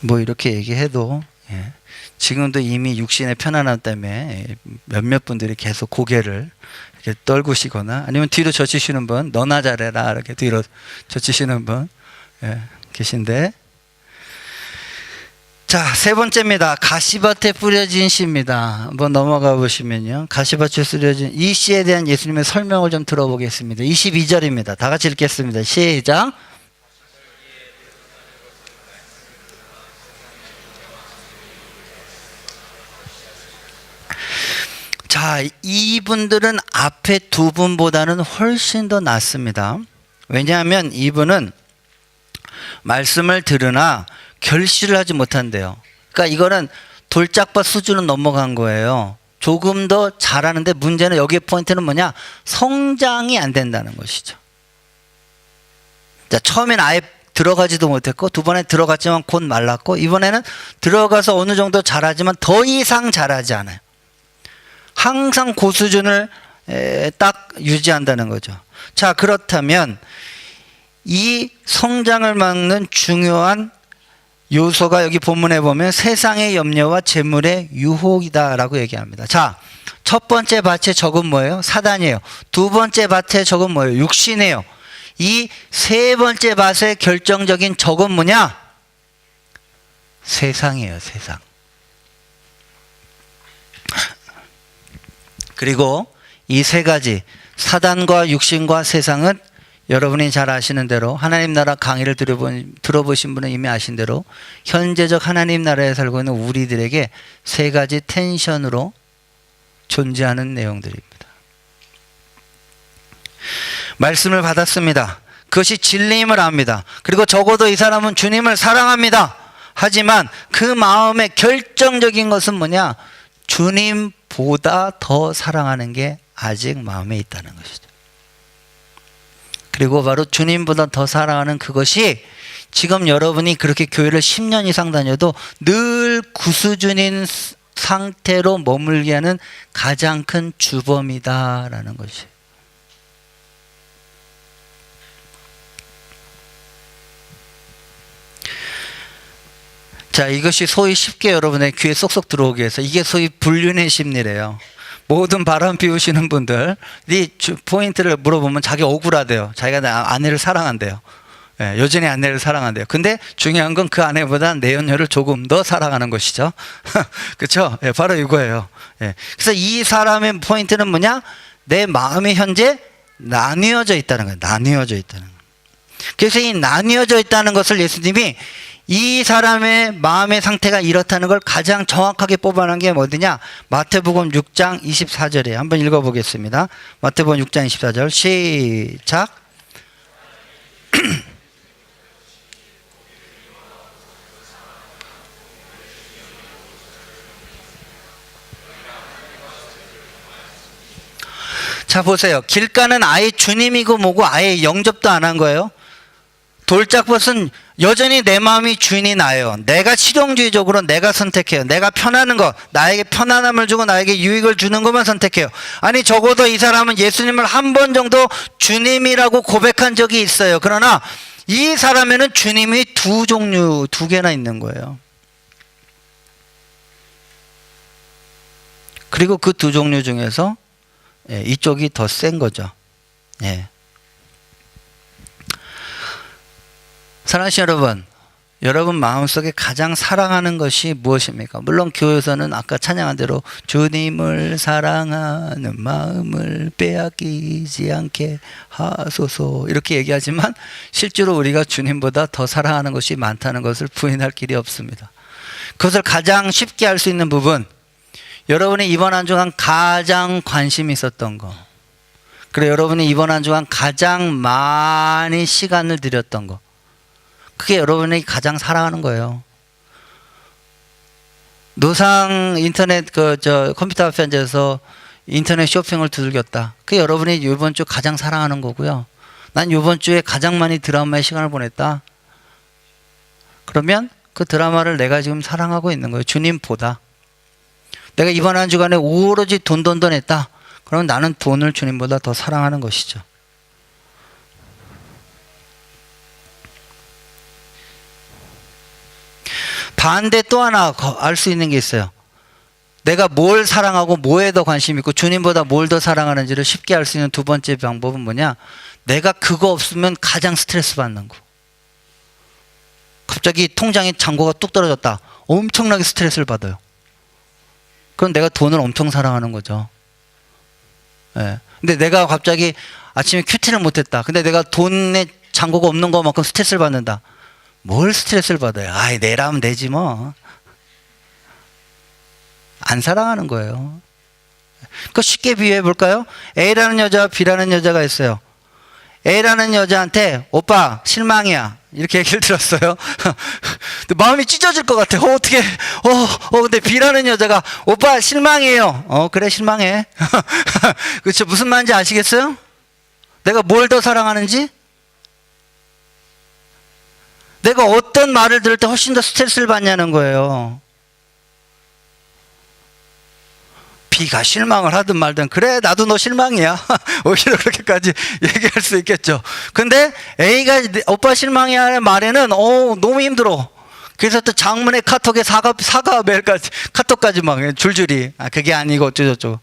뭐 이렇게 얘기해도 지금도 이미 육신의 편안함 때문에 몇몇 분들이 계속 고개를 이렇게 떨구시거나 아니면 뒤로 젖히시는 분, 너나 잘해라 이렇게 뒤로 젖히시는 분 계신데, 자, 세 번째입니다. 가시밭에 뿌려진 씨입니다. 한번 넘어가 보시면요, 가시밭에 뿌려진 이 씨에 대한 예수님의 설명을 좀 들어보겠습니다. 22절입니다. 다 같이 읽겠습니다. 시작. 자, 이분들은 앞에 두 분보다는 훨씬 더 낫습니다. 왜냐하면 이분은 말씀을 들으나 결실을 하지 못한대요. 그러니까 이거는 돌짝밭 수준은 넘어간 거예요. 조금 더 잘하는데 문제는 여기에 포인트는 뭐냐? 성장이 안 된다는 것이죠. 자, 처음엔 아예 들어가지도 못했고 두 번에 들어갔지만 곧 말랐고 이번에는 들어가서 어느 정도 잘하지만 더 이상 잘하지 않아요. 항상 그 수준을 딱 유지한다는 거죠. 자, 그렇다면 이 성장을 막는 중요한 요소가 여기 본문에 보면 세상의 염려와 재물의 유혹이다라고 얘기합니다. 자, 첫 번째 밭의 적은 뭐예요? 사단이에요. 두 번째 밭의 적은 뭐예요? 육신이에요. 이 세 번째 밭의 결정적인 적은 뭐냐? 세상이에요, 세상. 그리고 이 세 가지, 사단과 육신과 세상은 여러분이 잘 아시는 대로 하나님 나라 강의를 들어보신 분은 이미 아신 대로 현재적 하나님 나라에 살고 있는 우리들에게 세 가지 텐션으로 존재하는 내용들입니다. 말씀을 받았습니다. 그것이 진리임을 압니다. 그리고 적어도 이 사람은 주님을 사랑합니다. 하지만 그 마음의 결정적인 것은 뭐냐? 주님보다 더 사랑하는 게 아직 마음에 있다는 것이죠. 그리고 바로 주님보다 더 사랑하는 그것이 지금 여러분이 그렇게 교회를 10년 이상 다녀도 늘 구수준인 상태로 머물게 하는 가장 큰 주범이다라는 것이에요. 자, 이것이 소위 쉽게 여러분의 귀에 쏙쏙 들어오게 해서 이게 소위 불륜의 심리래요. 모든 바람 피우시는 분들이 포인트를 물어보면 자기 억울하대요. 자기가 아내를 사랑한대요. 예, 여전히 아내를 사랑한대요. 근데 중요한 건 그 아내보다 내 연녀를 조금 더 사랑하는 것이죠. 그렇죠? 예, 바로 이거예요. 예. 그래서 이 사람의 포인트는 뭐냐? 내 마음이 현재 나뉘어져 있다는 거예요. 나뉘어져 있다는 거예요. 그래서 이 나뉘어져 있다는 것을 예수님이 이 사람의 마음의 상태가 이렇다는 걸 가장 정확하게 뽑아낸 게 뭐냐? 마태복음 6장 24절에 한번 읽어보겠습니다. 마태복음 6장 24절 시작. 자, 보세요. 길가는 아예 주님이고 뭐고 아예 영접도 안 한 거예요. 돌짝벗은 여전히 내 마음이 주인이 나예요. 내가 실용주의적으로 내가 선택해요. 내가 편하는 것, 나에게 편안함을 주고 나에게 유익을 주는 것만 선택해요. 아니, 적어도 이 사람은 예수님을 한 번 정도 주님이라고 고백한 적이 있어요. 그러나 이 사람에는 주님이 두 개나 있는 거예요. 그리고 그 두 종류 중에서 이쪽이 더 센 거죠. 예. 사랑하시는 여러분, 여러분 마음속에 가장 사랑하는 것이 무엇입니까? 물론 교회에서는 아까 찬양한 대로 주님을 사랑하는 마음을 빼앗기지 않게 하소서 이렇게 얘기하지만 실제로 우리가 주님보다 더 사랑하는 것이 많다는 것을 부인할 길이 없습니다. 그것을 가장 쉽게 알 수 있는 부분, 여러분이 이번 한 주간 가장 관심이 있었던 거, 그리고 여러분이 이번 한 주간 가장 많이 시간을 들였던 거, 그게 여러분이 가장 사랑하는 거예요. 노상 인터넷 컴퓨터 앞에 앉아서 인터넷 쇼핑을 두들겼다. 그게 여러분이 이번 주 가장 사랑하는 거고요. 난 이번 주에 가장 많이 드라마에 시간을 보냈다. 그러면 그 드라마를 내가 지금 사랑하고 있는 거예요. 주님보다. 내가 이번 한 주간에 오로지 돈 했다. 그러면 나는 돈을 주님보다 더 사랑하는 것이죠. 반대 또 하나 알 수 있는 게 있어요. 내가 뭘 사랑하고 뭐에 더 관심 있고 주님보다 뭘 더 사랑하는지를 쉽게 알 수 있는 두 번째 방법은 뭐냐? 내가 그거 없으면 가장 스트레스 받는 거. 갑자기 통장에 잔고가 뚝 떨어졌다. 엄청나게 스트레스를 받아요. 그럼 내가 돈을 엄청 사랑하는 거죠. 예. 근데 내가 갑자기 아침에 큐티를 못했다. 근데 내가 돈에 잔고가 없는 것만큼 스트레스를 받는다. 뭘 스트레스를 받아요? 아이, 내라면 되지 뭐. 안 사랑하는 거예요. 그 쉽게 비유해 볼까요? A라는 여자와 B라는 여자가 있어요. A라는 여자한테 오빠 실망이야 이렇게 얘기를 들었어요. 마음이 찢어질 것 같아. 어떻게? 근데 B라는 여자가 오빠 실망이에요. 그래 실망해. 그렇죠? 무슨 말인지 아시겠어요? 내가 뭘 더 사랑하는지? 내가 어떤 말을 들을 때 훨씬 더 스트레스를 받냐는 거예요. B가 실망을 하든 말든 그래 나도 너 실망이야. 오히려 그렇게까지 얘기할 수 있겠죠. 근데 A가 오빠 실망이야 하는 말에는 너무 힘들어. 그래서 또 장문의 카톡에 사과 메일까지 카톡까지 막 줄줄이 그게 아니고 어쩌고저쩌고.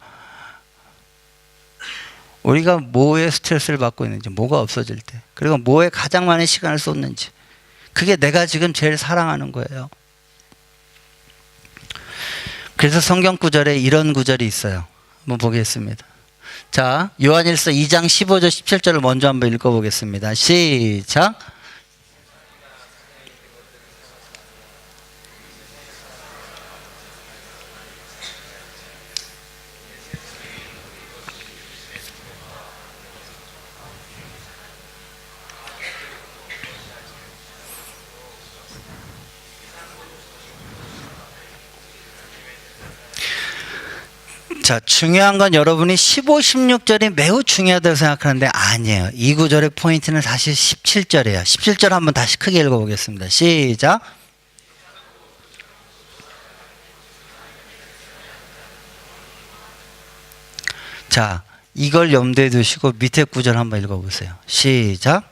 우리가 뭐에 스트레스를 받고 있는지, 뭐가 없어질 때, 그리고 뭐에 가장 많은 시간을 쏟는지, 그게 내가 지금 제일 사랑하는 거예요. 그래서 성경 구절에 이런 구절이 있어요. 한번 보겠습니다. 자, 요한일서 2장 15절 17절을 먼저 한번 읽어보겠습니다. 시작. 자, 중요한 건 여러분이 15, 16절이 매우 중요하다고 생각하는데 아니에요. 이 구절의 포인트는 사실 17절이에요. 17절 한번 다시 크게 읽어보겠습니다. 시작. 자, 이걸 염두에 두시고 밑에 구절 한번 읽어보세요. 시작.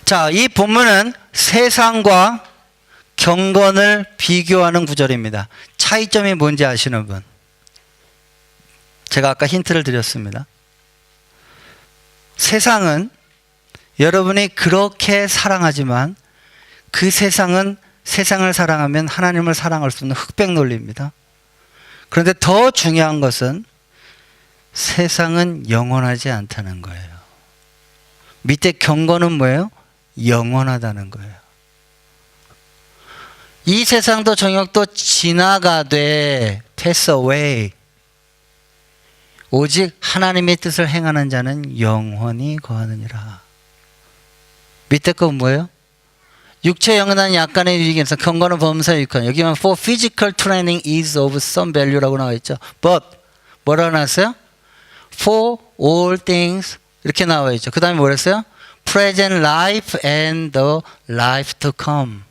자, 이 본문은 세상과 경건을 비교하는 구절입니다. 차이점이 뭔지 아시는 분? 제가 아까 힌트를 드렸습니다. 세상은 여러분이 그렇게 사랑하지만 그 세상은 세상을 사랑하면 하나님을 사랑할 수 없는 흑백 논리입니다. 그런데 더 중요한 것은 세상은 영원하지 않다는 거예요. 밑에 경건은 뭐예요? 영원하다는 거예요. 이 세상도 정욕도 지나가되 pass away. 오직 하나님의 뜻을 행하는 자는 영원히 거하느니라. 밑에 건 뭐예요? 육체 영원한 약간의 유익에서 경건은 범사의 유익한. 여기만 for physical training is of some value라고 나와 있죠. But 뭐라고 나왔어요? For all things 이렇게 나와 있죠. 그 다음에 뭐랬어요? present life and the life to come.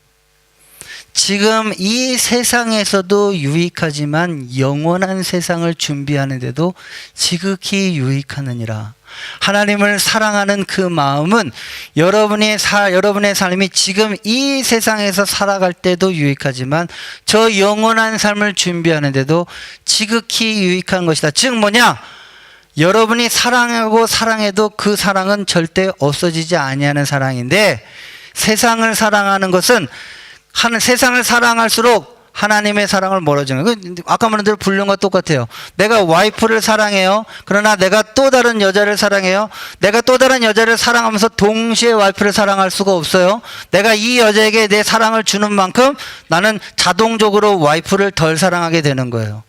지금 이 세상에서도 유익하지만 영원한 세상을 준비하는데도 지극히 유익하느니라. 하나님을 사랑하는 그 마음은 여러분의 삶이 지금 이 세상에서 살아갈 때도 유익하지만 저 영원한 삶을 준비하는데도 지극히 유익한 것이다. 즉 뭐냐? 여러분이 사랑하고 사랑해도 그 사랑은 절대 없어지지 아니하는 사랑인데, 세상을 사랑하는 것은 세상을 사랑할수록 하나님의 사랑을 멀어지는 거예요. 아까 말한 대로 불륜과 똑같아요. 내가 와이프를 사랑해요. 그러나 내가 또 다른 여자를 사랑해요. 내가 또 다른 여자를 사랑하면서 동시에 와이프를 사랑할 수가 없어요. 내가 이 여자에게 내 사랑을 주는 만큼 나는 자동적으로 와이프를 덜 사랑하게 되는 거예요.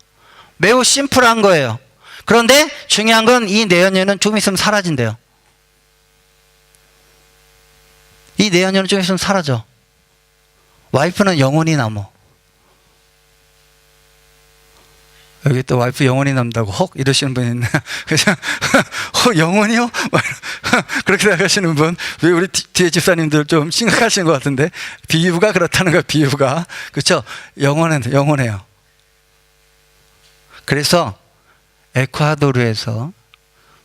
매우 심플한 거예요. 그런데 중요한 건 이 내연녀는 좀 있으면 사라진대요. 이 내연녀는 좀 있으면 사라져. 와이프는 영원히 남어. 여기 또 와이프 영원히 남다고 헉 이러시는 분 있나? 그냥 영원히요? 그렇게 생각하시는 분? 왜 우리 뒤에 집사님들 좀 심각하신 것 같은데? 비유가 그렇다는 거야. 비유가. 그렇죠? 영원해요. 그래서 에콰도르에서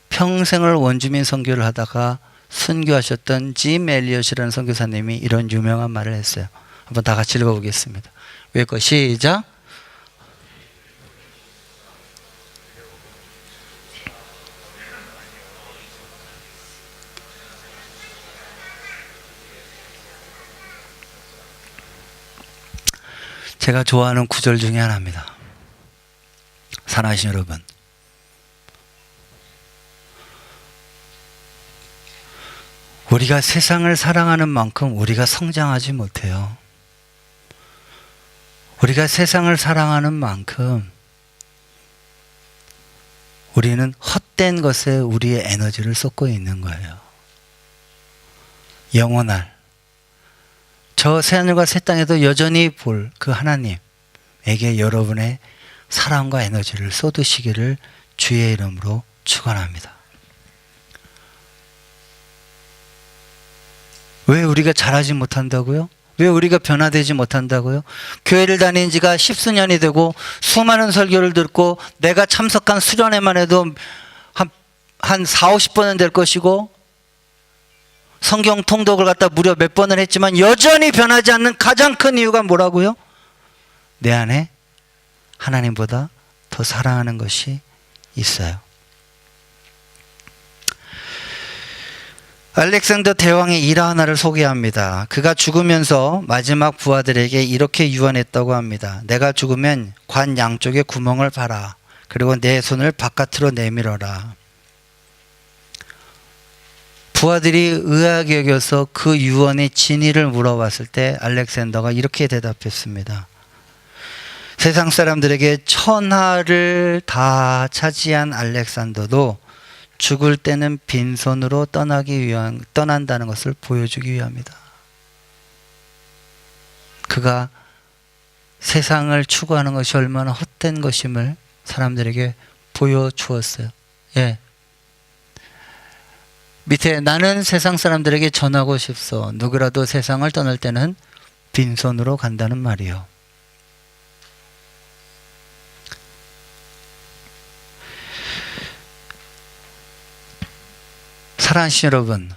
평생을 원주민 선교를 하다가 순교하셨던 짐 엘리엇이라는 선교사님이 이런 유명한 말을 했어요. 한번 다 같이 읽어보겠습니다. 위에 거 시작. 제가 좋아하는 구절 중에 하나입니다. 사랑하신 여러분, 우리가 세상을 사랑하는 만큼 우리가 성장하지 못해요. 우리가 세상을 사랑하는 만큼 우리는 헛된 것에 우리의 에너지를 쏟고 있는 거예요. 영원할 저 새하늘과 새 땅에도 여전히 볼 그 하나님에게 여러분의 사랑과 에너지를 쏟으시기를 주의 이름으로 축원합니다. 왜 우리가 잘하지 못한다고요? 왜 우리가 변화되지 못한다고요? 교회를 다닌 지가 10수년이 되고 수많은 설교를 듣고 내가 참석한 수련회만 해도 한 4, 50번은 될 것이고 성경 통독을 갖다 무려 몇 번을 했지만 여전히 변하지 않는 가장 큰 이유가 뭐라고요? 내 안에 하나님보다 더 사랑하는 것이 있어요. 알렉산더 대왕의 일화 하나를 소개합니다. 그가 죽으면서 마지막 부하들에게 이렇게 유언했다고 합니다. 내가 죽으면 관 양쪽에 구멍을 파라. 그리고 내 손을 바깥으로 내밀어라. 부하들이 의아하게 여겨서 그 유언의 진위를 물어봤을 때 알렉산더가 이렇게 대답했습니다. 세상 사람들에게 천하를 다 차지한 알렉산더도 죽을 때는 빈손으로 떠난다는 것을 보여주기 위함이다. 그가 세상을 추구하는 것이 얼마나 헛된 것임을 사람들에게 보여주었어요. 예. 밑에 나는 세상 사람들에게 전하고 싶소. 누구라도 세상을 떠날 때는 빈손으로 간다는 말이요. 사랑하시는 여러분,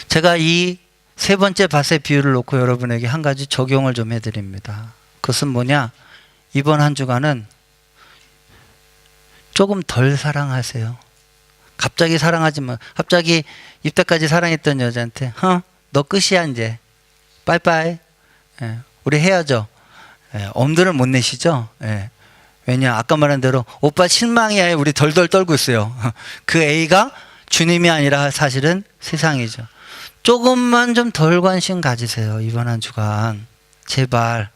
제가 이 세 번째 밭의 비유를 놓고 여러분에게 한 가지 적용을 좀 해드립니다. 그것은 뭐냐? 이번 한 주간은 조금 덜 사랑하세요. 갑자기 사랑하지 마. 갑자기 이때까지 사랑했던 여자한테 너 끝이야 이제. 빠이빠이. 예, 우리 헤어져. 예, 엄두를 못 내시죠? 예. 왜냐? 아까 말한 대로 오빠 실망이야. 우리 덜덜 떨고 있어요. 그 A가 주님이 아니라 사실은 세상이죠. 조금만 좀 덜 관심 가지세요. 이번 한 주간. 제발.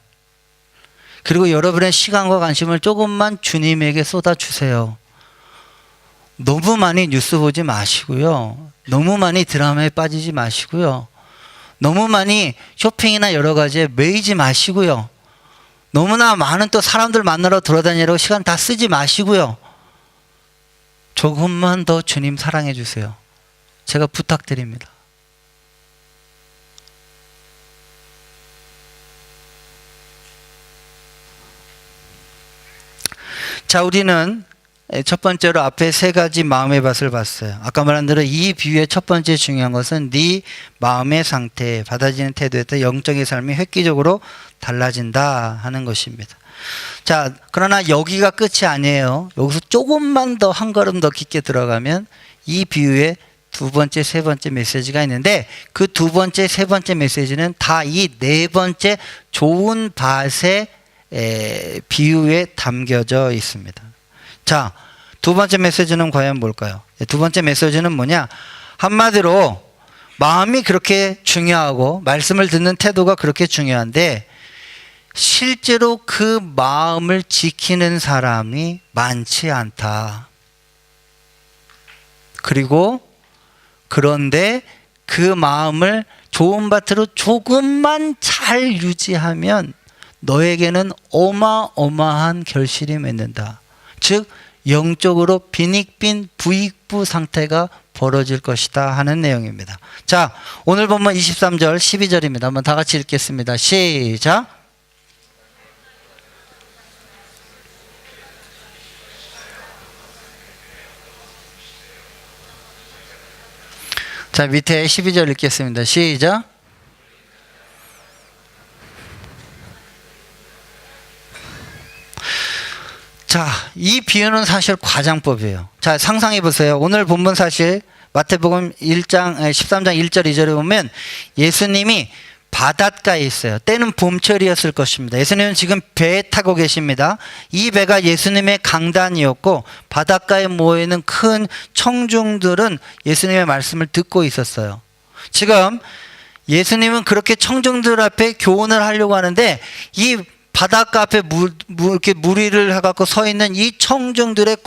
그리고 여러분의 시간과 관심을 조금만 주님에게 쏟아주세요. 너무 많이 뉴스 보지 마시고요. 너무 많이 드라마에 빠지지 마시고요. 너무 많이 쇼핑이나 여러 가지에 매이지 마시고요. 너무나 많은 또 사람들 만나러 돌아다니려고 시간 다 쓰지 마시고요. 조금만 더 주님 사랑해 주세요. 제가 부탁드립니다. 자, 우리는 첫 번째로 앞에 세 가지 마음의 밭을 봤어요. 아까 말한 대로 이 비유의 첫 번째 중요한 것은 네 마음의 상태, 받아지는 태도에 따라 영적인 삶이 획기적으로 달라진다 하는 것입니다. 자, 그러나 여기가 끝이 아니에요. 여기서 조금만 더 한 걸음 더 깊게 들어가면 이 비유의 두 번째, 세 번째 메시지가 있는데 그 두 번째, 세 번째 메시지는 다 이 네 번째 좋은 밭의 비유에 담겨져 있습니다. 자, 두 번째 메시지는 과연 뭘까요? 두 번째 메시지는 뭐냐? 한마디로 마음이 그렇게 중요하고 말씀을 듣는 태도가 그렇게 중요한데 실제로 그 마음을 지키는 사람이 많지 않다. 그리고 그런데 그 마음을 좋은 밭으로 조금만 잘 유지하면 너에게는 어마어마한 결실이 맺는다. 즉 영적으로 빈익빈 부익부 상태가 벌어질 것이다 하는 내용입니다. 자, 오늘 본문 23절 12절입니다. 한번 다 같이 읽겠습니다. 시작. 자, 밑에 12절 읽겠습니다. 시작. 자, 이 비유는 사실 과장법이에요. 자, 상상해 보세요. 오늘 본문 사실 마태복음 13장 1절 2절에 보면 예수님이 바닷가에 있어요. 때는 봄철이었을 것입니다. 예수님은 지금 배에 타고 계십니다. 이 배가 예수님의 강단이었고 바닷가에 모여있는 큰 청중들은 예수님의 말씀을 듣고 있었어요. 지금 예수님은 그렇게 청중들 앞에 교훈을 하려고 하는데 이 바닷가 앞에 이렇게 무리를 해갖고 서 있는 이 청중들의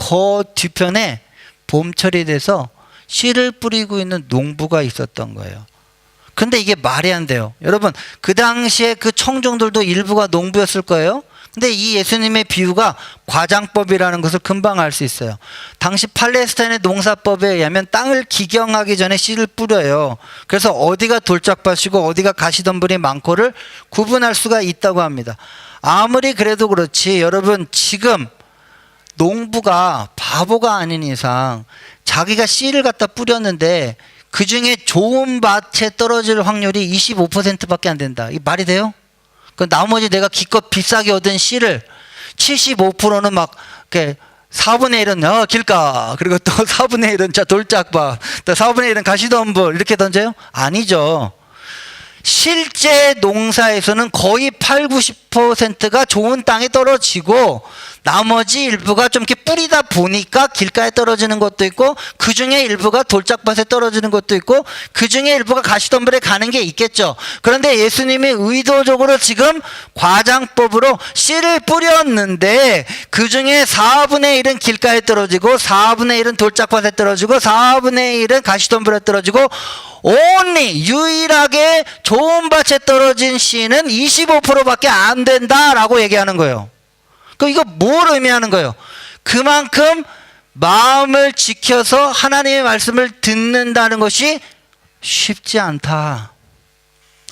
뒤편에 봄철이 돼서 씨를 뿌리고 있는 농부가 있었던 거예요. 근데 이게 말이 안 돼요. 여러분, 그 당시에 그 청중들도 일부가 농부였을 거예요. 근데 이 예수님의 비유가 과장법이라는 것을 금방 알 수 있어요. 당시 팔레스타인의 농사법에 의하면 땅을 기경하기 전에 씨를 뿌려요. 그래서 어디가 돌짝밭이고 어디가 가시덤불이 많고를 구분할 수가 있다고 합니다. 아무리 그래도 그렇지 여러분, 지금 농부가 바보가 아닌 이상 자기가 씨를 갖다 뿌렸는데 그 중에 좋은 밭에 떨어질 확률이 25%밖에 안 된다. 이게 말이 돼요? 그 나머지 내가 기껏 비싸게 얻은 씨를 75%는 막 이렇게 4분의 1은 길가, 그리고 또 4분의 1은 돌짝밭, 또 4분의 1은 가시덤불 이렇게 던져요? 아니죠. 실제 농사에서는 거의 8, 90%가 좋은 땅에 떨어지고 나머지 일부가 좀 이렇게 뿌리다 보니까 길가에 떨어지는 것도 있고, 그 중에 일부가 돌짝밭에 떨어지는 것도 있고, 그 중에 일부가 가시덤불에 가는 게 있겠죠. 그런데 예수님이 의도적으로 지금 과장법으로 씨를 뿌렸는데 그 중에 4분의 1은 길가에 떨어지고 4분의 1은 돌짝밭에 떨어지고 4분의 1은 가시덤불에 떨어지고, only 유일하게 좋은 밭에 떨어진 씨는 25%밖에 안 된다라고 얘기하는 거예요. 그럼 이거 뭘 의미하는 거예요? 그만큼 마음을 지켜서 하나님의 말씀을 듣는다는 것이 쉽지 않다,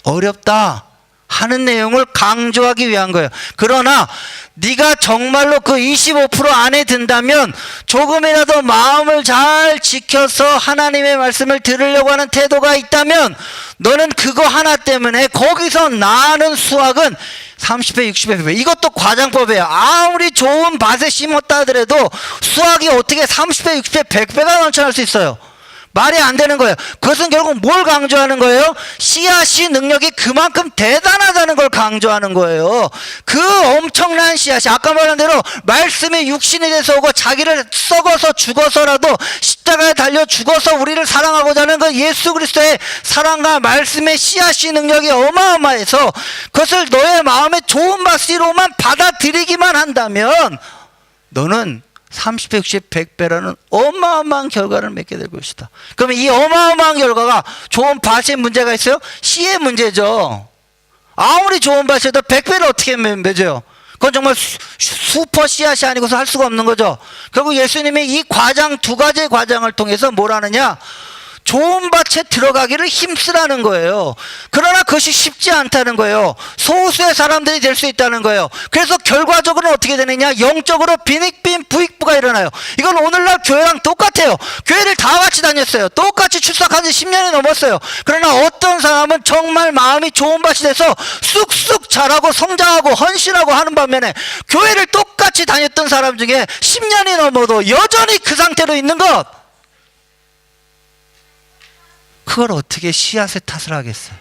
어렵다 하는 내용을 강조하기 위한 거예요. 그러나 네가 정말로 그 25% 안에 든다면, 조금이라도 마음을 잘 지켜서 하나님의 말씀을 들으려고 하는 태도가 있다면, 너는 그거 하나 때문에 거기서 나는 수확은 30배, 60배, 100배. 이것도 과장법이에요. 아무리 좋은 밭에 심었다 하더라도 수확이 어떻게 30배, 60배, 100배가 넘쳐날 수 있어요. 말이 안 되는 거예요. 그것은 결국 뭘 강조하는 거예요? 씨앗이 능력이 그만큼 대단하다는 걸 강조하는 거예요. 그 엄청난 씨앗이, 아까 말한 대로 말씀이 육신이 돼서 오고 자기를 썩어서 죽어서라도 십자가에 달려 죽어서 우리를 사랑하고자 하는 그 예수 그리스도의 사랑과 말씀의 씨앗이 능력이 어마어마해서 그것을 너의 마음에 좋은 박씨로만 받아들이기만 한다면 너는 30배, 60, 100배라는 어마어마한 결과를 맺게 될 것이다. 그러면 이 어마어마한 결과가 좋은 밭에 문제가 있어요? 씨의 문제죠. 아무리 좋은 밭에도 100배를 어떻게 맺어요? 그건 정말 슈퍼 씨앗이 아니고서 할 수가 없는 거죠. 결국 예수님이 이 과장, 두 가지의 과장을 통해서 뭘 하느냐? 좋은 밭에 들어가기를 힘쓰라는 거예요. 그러나 그것이 쉽지 않다는 거예요. 소수의 사람들이 될 수 있다는 거예요. 그래서 결과적으로는 어떻게 되느냐? 영적으로 빈익빈 부익부가 일어나요. 이건 오늘날 교회랑 똑같아요. 교회를 다 같이 다녔어요. 똑같이 출석한 지 10년이 넘었어요. 그러나 어떤 사람은 정말 마음이 좋은 밭이 돼서 쑥쑥 자라고 성장하고 헌신하고 하는 반면에, 교회를 똑같이 다녔던 사람 중에 10년이 넘어도 여전히 그 상태로 있는 것, 그걸 어떻게 씨앗의 탓을 하겠어요?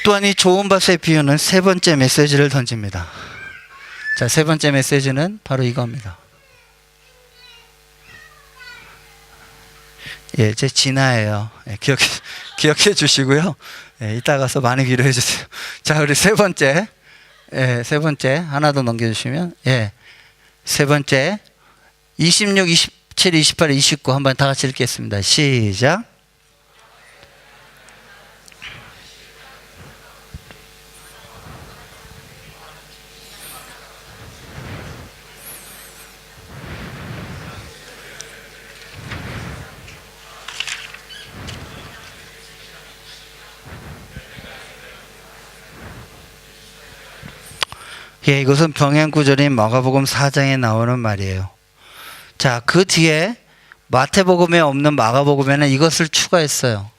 또한 이 좋은 밭의 비유는 세 번째 메시지를 던집니다. 자, 세 번째 메시지는 바로 이겁니다. 예, 제 진화예요. 예, 기억해 주시고요. 예, 이따 가서 많이 위로해 주세요. 자, 우리 세 번째. 예, 세 번째 하나 더 넘겨주시면, 예, 세 번째 26, 27, 28, 29 한번 다 같이 읽겠습니다. 시작. 예, 이것은 병행구절인 마가복음 4장에 나오는 말이에요. 자, 그 뒤에 마태복음에 없는 마가복음에는 이것을 추가했어요.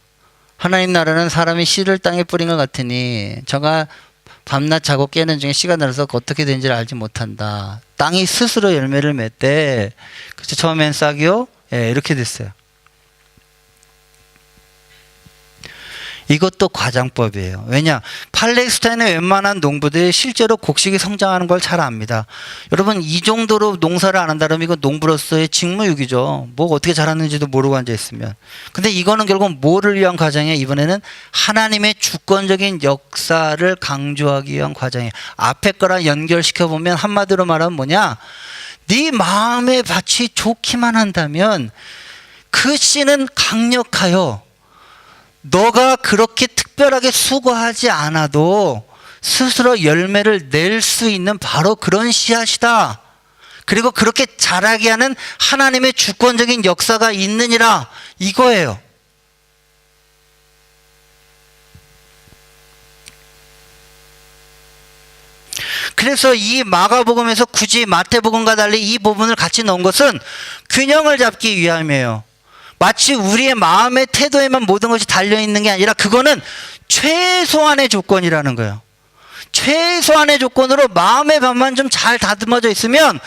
하나님 나라는 사람이 씨를 땅에 뿌린 것 같으니 저가 밤낮 자고 깨는 중에 씨가 날아서 어떻게 된지를 알지 못한다. 땅이 스스로 열매를 맺대. 그렇죠. 처음엔 싹이요. 예, 이렇게 됐어요. 이것도 과장법이에요. 왜냐? 팔레스타인의 웬만한 농부들이 실제로 곡식이 성장하는 걸 잘 압니다. 여러분, 이 정도로 농사를 안 한다면 이건 농부로서의 직무유기죠. 뭐 어떻게 자랐는지도 모르고 앉아있으면. 근데 이거는 결국 뭐를 위한 과정이에요? 이번에는 하나님의 주권적인 역사를 강조하기 위한 과정이에요. 앞에 거랑 연결시켜보면 한마디로 말하면 뭐냐? 네 마음의 밭이 좋기만 한다면 그 씨는 강력하여 너가 그렇게 특별하게 수고하지 않아도 스스로 열매를 낼 수 있는 바로 그런 씨앗이다. 그리고 그렇게 자라게 하는 하나님의 주권적인 역사가 있느니라, 이거예요. 그래서 이 마가복음에서 굳이 마태복음과 달리 이 부분을 같이 넣은 것은 균형을 잡기 위함이에요. 마치 우리의 마음의 태도에만 모든 것이 달려있는 게 아니라 그거는 최소한의 조건이라는 거예요. 최소한의 조건으로 마음의 밭만 좀 잘 다듬어져 있으면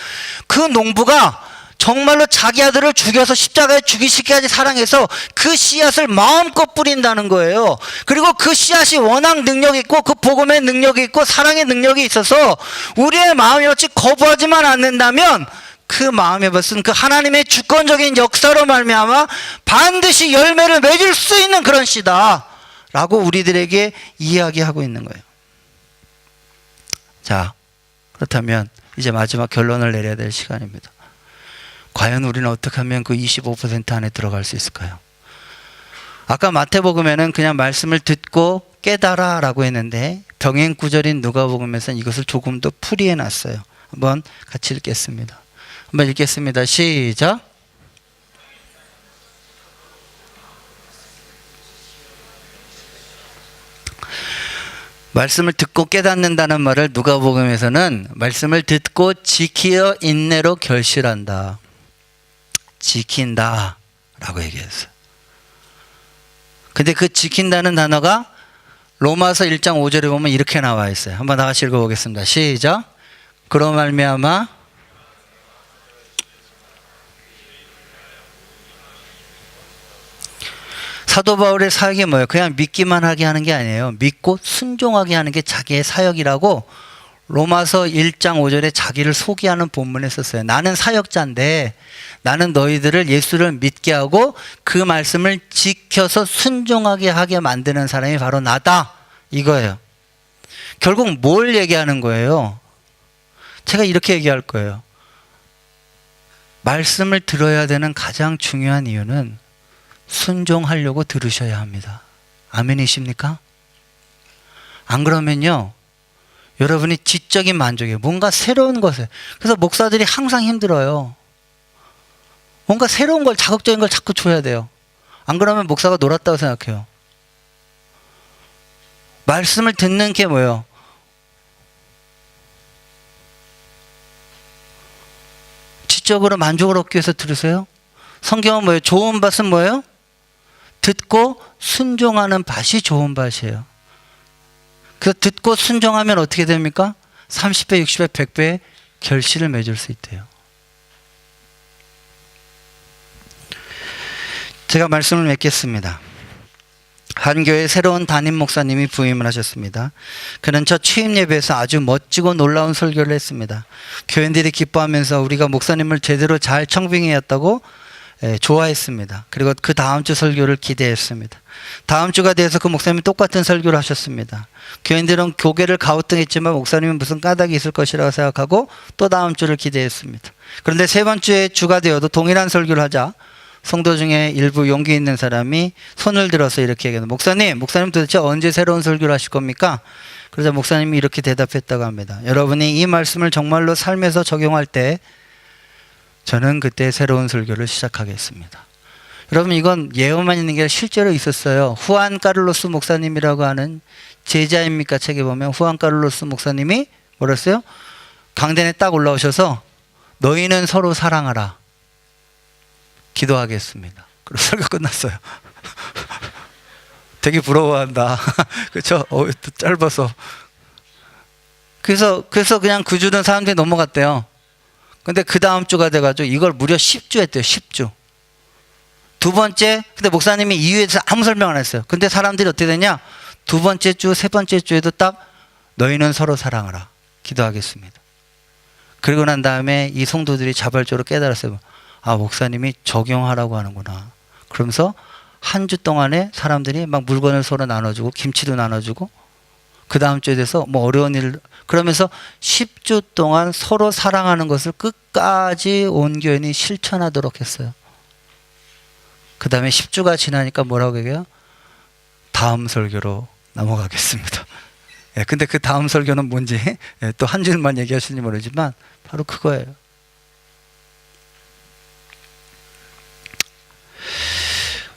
그 농부가 정말로 자기 아들을 죽여서 십자가에 죽이시기까지 사랑해서 그 씨앗을 마음껏 뿌린다는 거예요. 그리고 그 씨앗이 워낙 능력이 있고 그 복음의 능력이 있고 사랑의 능력이 있어서 우리의 마음이 어찌 거부하지만 않는다면 그 마음의 밭은 그 하나님의 주권적인 역사로 말미암아 반드시 열매를 맺을 수 있는 그런 씨다 라고 우리들에게 이야기하고 있는 거예요. 자, 그렇다면 이제 마지막 결론을 내려야 될 시간입니다. 과연 우리는 어떻게 하면 그 25% 안에 들어갈 수 있을까요? 아까 마태복음에는 그냥 말씀을 듣고 깨달아 라고 했는데 병행 구절인 누가복음에서는 이것을 조금 더 풀이해 놨어요. 한번 같이 읽겠습니다. 한번 읽겠습니다. 시작. 말씀을 듣고 깨닫는다는 말을 누가복음에서는 말씀을 듣고 지키어 인내로 결실한다. 지킨다 라고 얘기했어요. 근데 그 지킨다는 단어가 로마서 1장 5절에 보면 이렇게 나와 있어요. 한번 다 같이 읽어보겠습니다. 시작. 그로 말미암아 사도 바울의 사역이 뭐예요? 그냥 믿기만 하게 하는 게 아니에요. 믿고 순종하게 하는 게 자기의 사역이라고 로마서 1장 5절에 자기를 소개하는 본문에 썼어요. 나는 사역자인데 나는 너희들을 예수를 믿게 하고 그 말씀을 지켜서 순종하게 하게 만드는 사람이 바로 나다. 이거예요. 결국 뭘 얘기하는 거예요? 제가 이렇게 얘기할 거예요. 말씀을 들어야 되는 가장 중요한 이유는 순종하려고 들으셔야 합니다. 아멘이십니까? 안 그러면요, 여러분이 지적인 만족이에요. 뭔가 새로운 것을. 그래서 목사들이 항상 힘들어요. 뭔가 새로운 걸, 자극적인 걸 자꾸 줘야 돼요. 안 그러면 목사가 놀았다고 생각해요. 말씀을 듣는 게 뭐예요? 지적으로 만족을 얻기 위해서 들으세요? 성경은 뭐예요? 좋은 밭은 뭐예요? 듣고 순종하는 밭이 좋은 밭이에요. 그래서 듣고 순종하면 어떻게 됩니까? 30배, 60배, 100배의 결실을 맺을 수 있대요. 제가 말씀을 맺겠습니다. 한 교회 새로운 담임 목사님이 부임을 하셨습니다. 그는 첫 취임 예배에서 아주 멋지고 놀라운 설교를 했습니다. 교인들이 기뻐하면서 우리가 목사님을 제대로 잘 청빙해왔다고 좋아했습니다. 그리고 그 다음 주 설교를 기대했습니다. 다음 주가 돼서 그 목사님이 똑같은 설교를 하셨습니다. 교인들은 고개를 갸우뚱했지만 목사님은 무슨 까닭이 있을 것이라고 생각하고 또 다음 주를 기대했습니다. 그런데 세 번째 주가 되어도 동일한 설교를 하자 성도 중에 일부 용기 있는 사람이 손을 들어서 이렇게 얘기합니다. 목사님 도대체 언제 새로운 설교를 하실 겁니까? 그러자 목사님이 이렇게 대답했다고 합니다. 여러분이 이 말씀을 정말로 삶에서 적용할 때 저는 그때 새로운 설교를 시작하겠습니다. 여러분, 이건 예언만 있는 게 아니라 실제로 있었어요. 후안 까를로스 목사님이라고 하는 제자입니까 책에 보면 후안 까를로스 목사님이 뭐라 했어요? 강단에 딱 올라오셔서 너희는 서로 사랑하라. 기도하겠습니다. 그리고 설교 끝났어요. 되게 부러워한다. 그렇죠? 짧아서. 그래서 그냥 그 주는 사람들이 넘어갔대요. 근데 그 다음 주가 돼가지고 이걸 무려 10주 했대요. 10주. 두 번째, 근데 목사님이 이유에 대해서 아무 설명 안 했어요. 근데 사람들이 어떻게 되냐? 두 번째 주, 세 번째 주에도 딱 너희는 서로 사랑하라. 기도하겠습니다. 그리고 난 다음에 이 성도들이 자발적으로 깨달았어요. 아, 목사님이 적용하라고 하는구나. 그러면서 한 주 동안에 사람들이 막 물건을 서로 나눠주고 김치도 나눠주고 그 다음 주에 돼서 뭐 어려운 일 그러면서 10주 동안 서로 사랑하는 것을 끝까지 온 교인이 실천하도록 했어요. 그 다음에 10주가 지나니까 뭐라고 얘기해요? 다음 설교로 넘어가겠습니다. 예, 근데 그 다음 설교는 뭔지 예, 또 한 줄만 얘기하시는지 모르지만 바로 그거예요.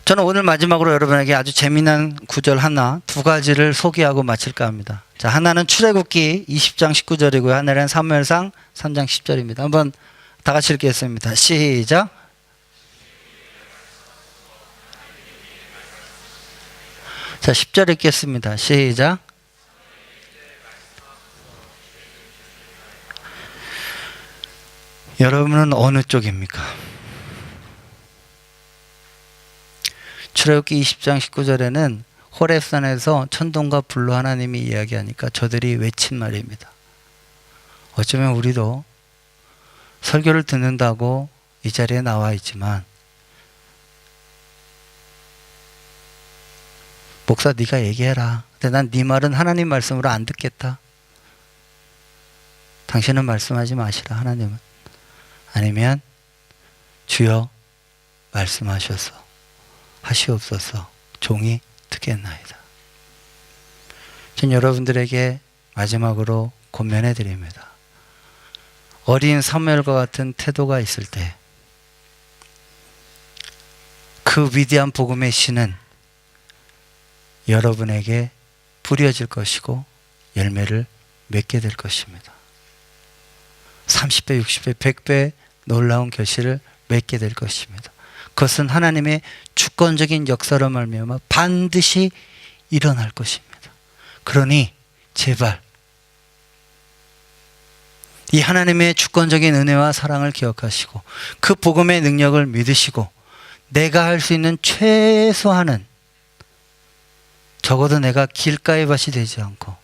저는 오늘 마지막으로 여러분에게 아주 재미난 구절 두 가지를 소개하고 마칠까 합니다. 자, 하나는 출애굽기 20장 19절이고요. 하나는 사무엘상 3장 10절입니다. 한번 다 같이 읽겠습니다. 시작. 자, 10절 읽겠습니다. 시작. 여러분은 어느 쪽입니까? 출애굽기 20장 19절에는 호렙산에서 천둥과 불로 하나님이 이야기하니까 저들이 외친 말입니다. 어쩌면 우리도 설교를 듣는다고 이 자리에 나와 있지만, 목사 네가 얘기해라. 근데 난 네 말은 하나님 말씀으로 안 듣겠다. 당신은 말씀하지 마시라. 하나님은. 아니면 주여 말씀하셔서 하시옵소서. 종이 듣겠나이다. 전 여러분들에게 마지막으로 권면해 드립니다. 어린 사무엘과 같은 태도가 있을 때 그 위대한 복음의 씨는 여러분에게 뿌려질 것이고 열매를 맺게 될 것입니다. 30배, 60배, 100배 놀라운 결실을 맺게 될 것입니다. 그것은 하나님의 주권적인 역사로 말미암아 반드시 일어날 것입니다. 그러니 제발 이 하나님의 주권적인 은혜와 사랑을 기억하시고 그 복음의 능력을 믿으시고 내가 할 수 있는 최소한은, 적어도 내가 길가의 밭이 되지 않고,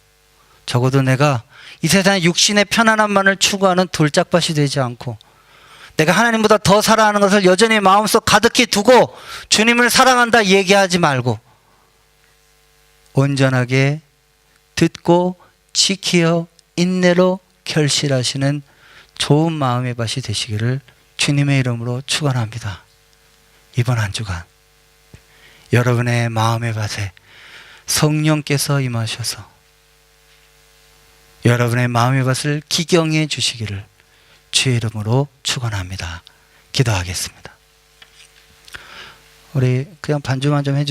적어도 내가 이 세상의 육신의 편안함만을 추구하는 돌짝밭이 되지 않고, 내가 하나님보다 더 사랑하는 것을 여전히 마음속 가득히 두고 주님을 사랑한다 얘기하지 말고 온전하게 듣고 지키어 인내로 결실하시는 좋은 마음의 밭이 되시기를 주님의 이름으로 축원합니다. 이번 한 주간 여러분의 마음의 밭에 성령께서 임하셔서 여러분의 마음의 밭을 기경해 주시기를 주의 이름으로 축원합니다. 기도하겠습니다. 우리 그냥 반주만 좀 해주시죠.